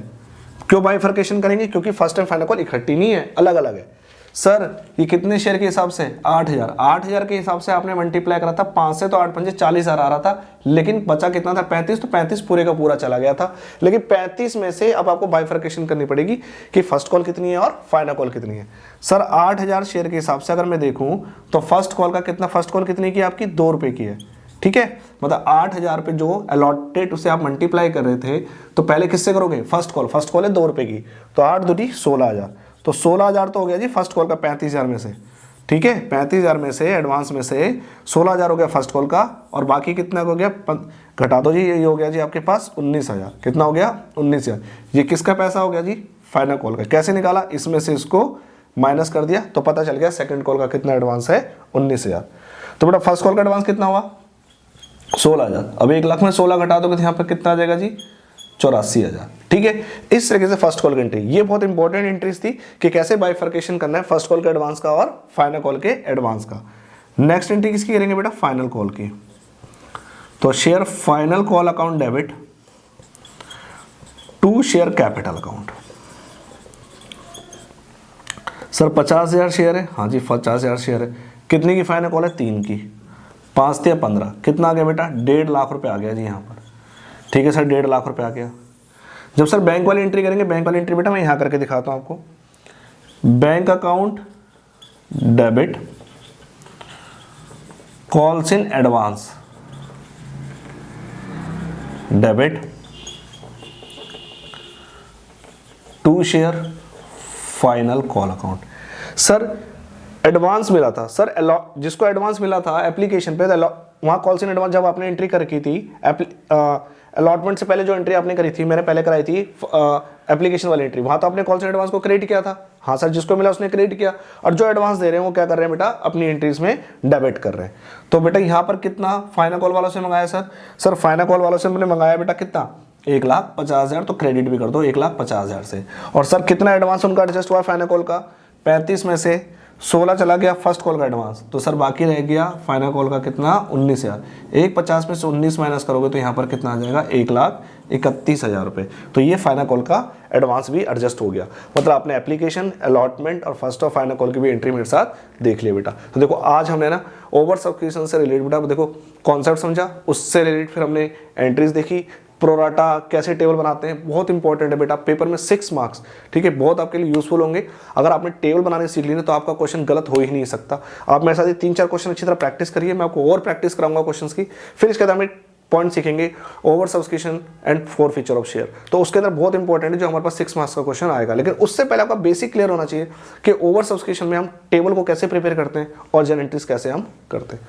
क्यों बाइफर्केशन करेंगे, क्योंकि फर्स्ट एंड फाइनल कॉल इकट्ठी नहीं है, अलग अलग है। सर ये कितने शेयर के हिसाब से, 8,000, 8,000 के हिसाब से आपने मल्टीप्लाई करा था 5 से, तो 8 पंजे 40,000 आ रहा था, लेकिन बचा कितना था 35, तो 35 पूरे का पूरा चला गया था। लेकिन 35 में से अब आपको बाइफर्केशन करनी पड़ेगी कि फर्स्ट कॉल कितनी है और फाइनल कॉल कितनी है। सर 8,000 शेयर के हिसाब से अगर मैं देखूं तो फर्स्ट कॉल का कितना, फर्स्ट कॉल कितनी की आपकी 2 रुपये की है, ठीक है। मतलब 8,000 पे जो अलॉटेड उसे आप मल्टीप्लाई कर रहे थे तो पहले किससे करोगे, फर्स्ट कॉल है 2 रुपये की, तो 8 दूनी 16,000, तो 16,000 तो हो गया जी फर्स्ट कॉल का 35,000 में से, ठीक है। 35,000 में से एडवांस में से 16,000 हो गया फर्स्ट कॉल का, और बाकी कितना हो गया, घटा दो जी, ये हो गया जी आपके पास 19,000, कितना हो गया 19,000। ये किसका पैसा हो गया जी, फाइनल कॉल का। कैसे निकाला, इसमें से इसको माइनस कर दिया तो पता चल गया सेकंड कॉल का कितना एडवांस है, 19,000। तो बेटा फर्स्ट कॉल का एडवांस कितना हुआ, 16,000। अब 1 लाख में 16 घटा दोगे तो यहाँ पर कितना आ जाएगा जी, 84,000, ठीक है। इस तरीके से फर्स्ट कॉल की एंट्री, ये बहुत इंपॉर्टेंट एंट्रीज थी कि कैसे बाइफर्केशन करना है फर्स्ट कॉल के एडवांस का और फाइनल कॉल के एडवांस का। नेक्स्ट एंट्री किसकी करेंगे बेटा, फाइनल कॉल की। तो share final call account debit to share capital account. Sir 50,000 share है, हाँ जी 50,000 शेयर है, कितने की फाइनल कॉल है, 3 की, 5 से 15, कितना आ गया बेटा, 1.5 लाख रुपए आ गया जी यहाँ पर, ठीक है सर 1.5 लाख रुपए आ गया। जब सर बैंक वाली एंट्री करेंगे, बैंक वाली एंट्री बेटा मैं यहाँ करके दिखाता हूँ आपको, bank account debit calls in advance debit to share final call account. Sir advance मिला था, सर जिसको एडवांस मिला था एप्लीकेशन पे, वहाँ कॉल्स इन एडवांस जब आपने एंट्री कर की थी, अलॉटमेंट से पहले जो एंट्री आपने करी थी, मैंने पहले कराई थी एप्लीकेशन वाली एंट्री, वहाँ तो आपने कॉल्स इन एडवांस को क्रेडिट किया था, हाँ सर जिसको मिला उसने क्रेडिट किया, और जो एडवांस दे रहे हैं वो क्या कर रहे हैं बेटा, अपनी एंट्रीज में डेबिट कर रहे हैं। तो बेटा यहाँ पर कितना फाइनल कॉल वालों से मंगाया सर फाइनल कॉल वालों से मैंने मंगाया बेटा कितना, 1,50,000, तो क्रेडिट भी कर दो 1,50,000 से। और सर कितना एडवांस उनका एडजस्ट हुआ फाइनल कॉल का, 35 में से 16 चला गया फर्स्ट कॉल का एडवांस, तो सर बाकी रह गया फाइनल कॉल का कितना, 19,000। 1,50,000 में से 19 माइनस करोगे तो यहाँ पर कितना आ जाएगा, 1,31,000 रुपये। तो ये फाइनल कॉल का एडवांस भी एडजस्ट हो गया। मतलब आपने एप्लीकेशन, अलॉटमेंट और फर्स्ट और फाइनल कॉल की भी एंट्री मेरे साथ देख लिया बेटा। तो देखो आज हमने ना ओवर सब्सक्रिप्शन से रिलेटेड बेटा देखो कॉन्सेप्ट समझा, उससे रिलेटेड फिर हमने एंट्रीज देखी, प्रोराटा कैसे टेबल बनाते हैं, बहुत इंपॉर्टेंट है बेटा, पेपर में 6 मार्क्स, ठीक है, बहुत आपके लिए यूजफुल होंगे। अगर आपने टेबल बनाने सीख ली ना तो आपका क्वेश्चन गलत हो ही नहीं सकता। आप मेरे साथ ये 3-4 क्वेश्चन अच्छी तरह प्रैक्टिस करिए, मैं आपको और प्रैक्टिस कराऊंगा क्वेश्चंस की। फिर इसके बाद हम पॉइंट सीखेंगे over subscription and 4 feature of share, तो उसके अंदर बहुत इंपॉर्टेंट है जो हमारे पास 6 मार्क्स का क्वेश्चन आएगा। लेकिन उससे पहले आपका बेसिक क्लियर होना चाहिए कि ओवर सब्सक्रिप्शन में हम टेबल को कैसे प्रिपेयर करते हैं और जनरल एंट्रीज कैसे हम करते हैं।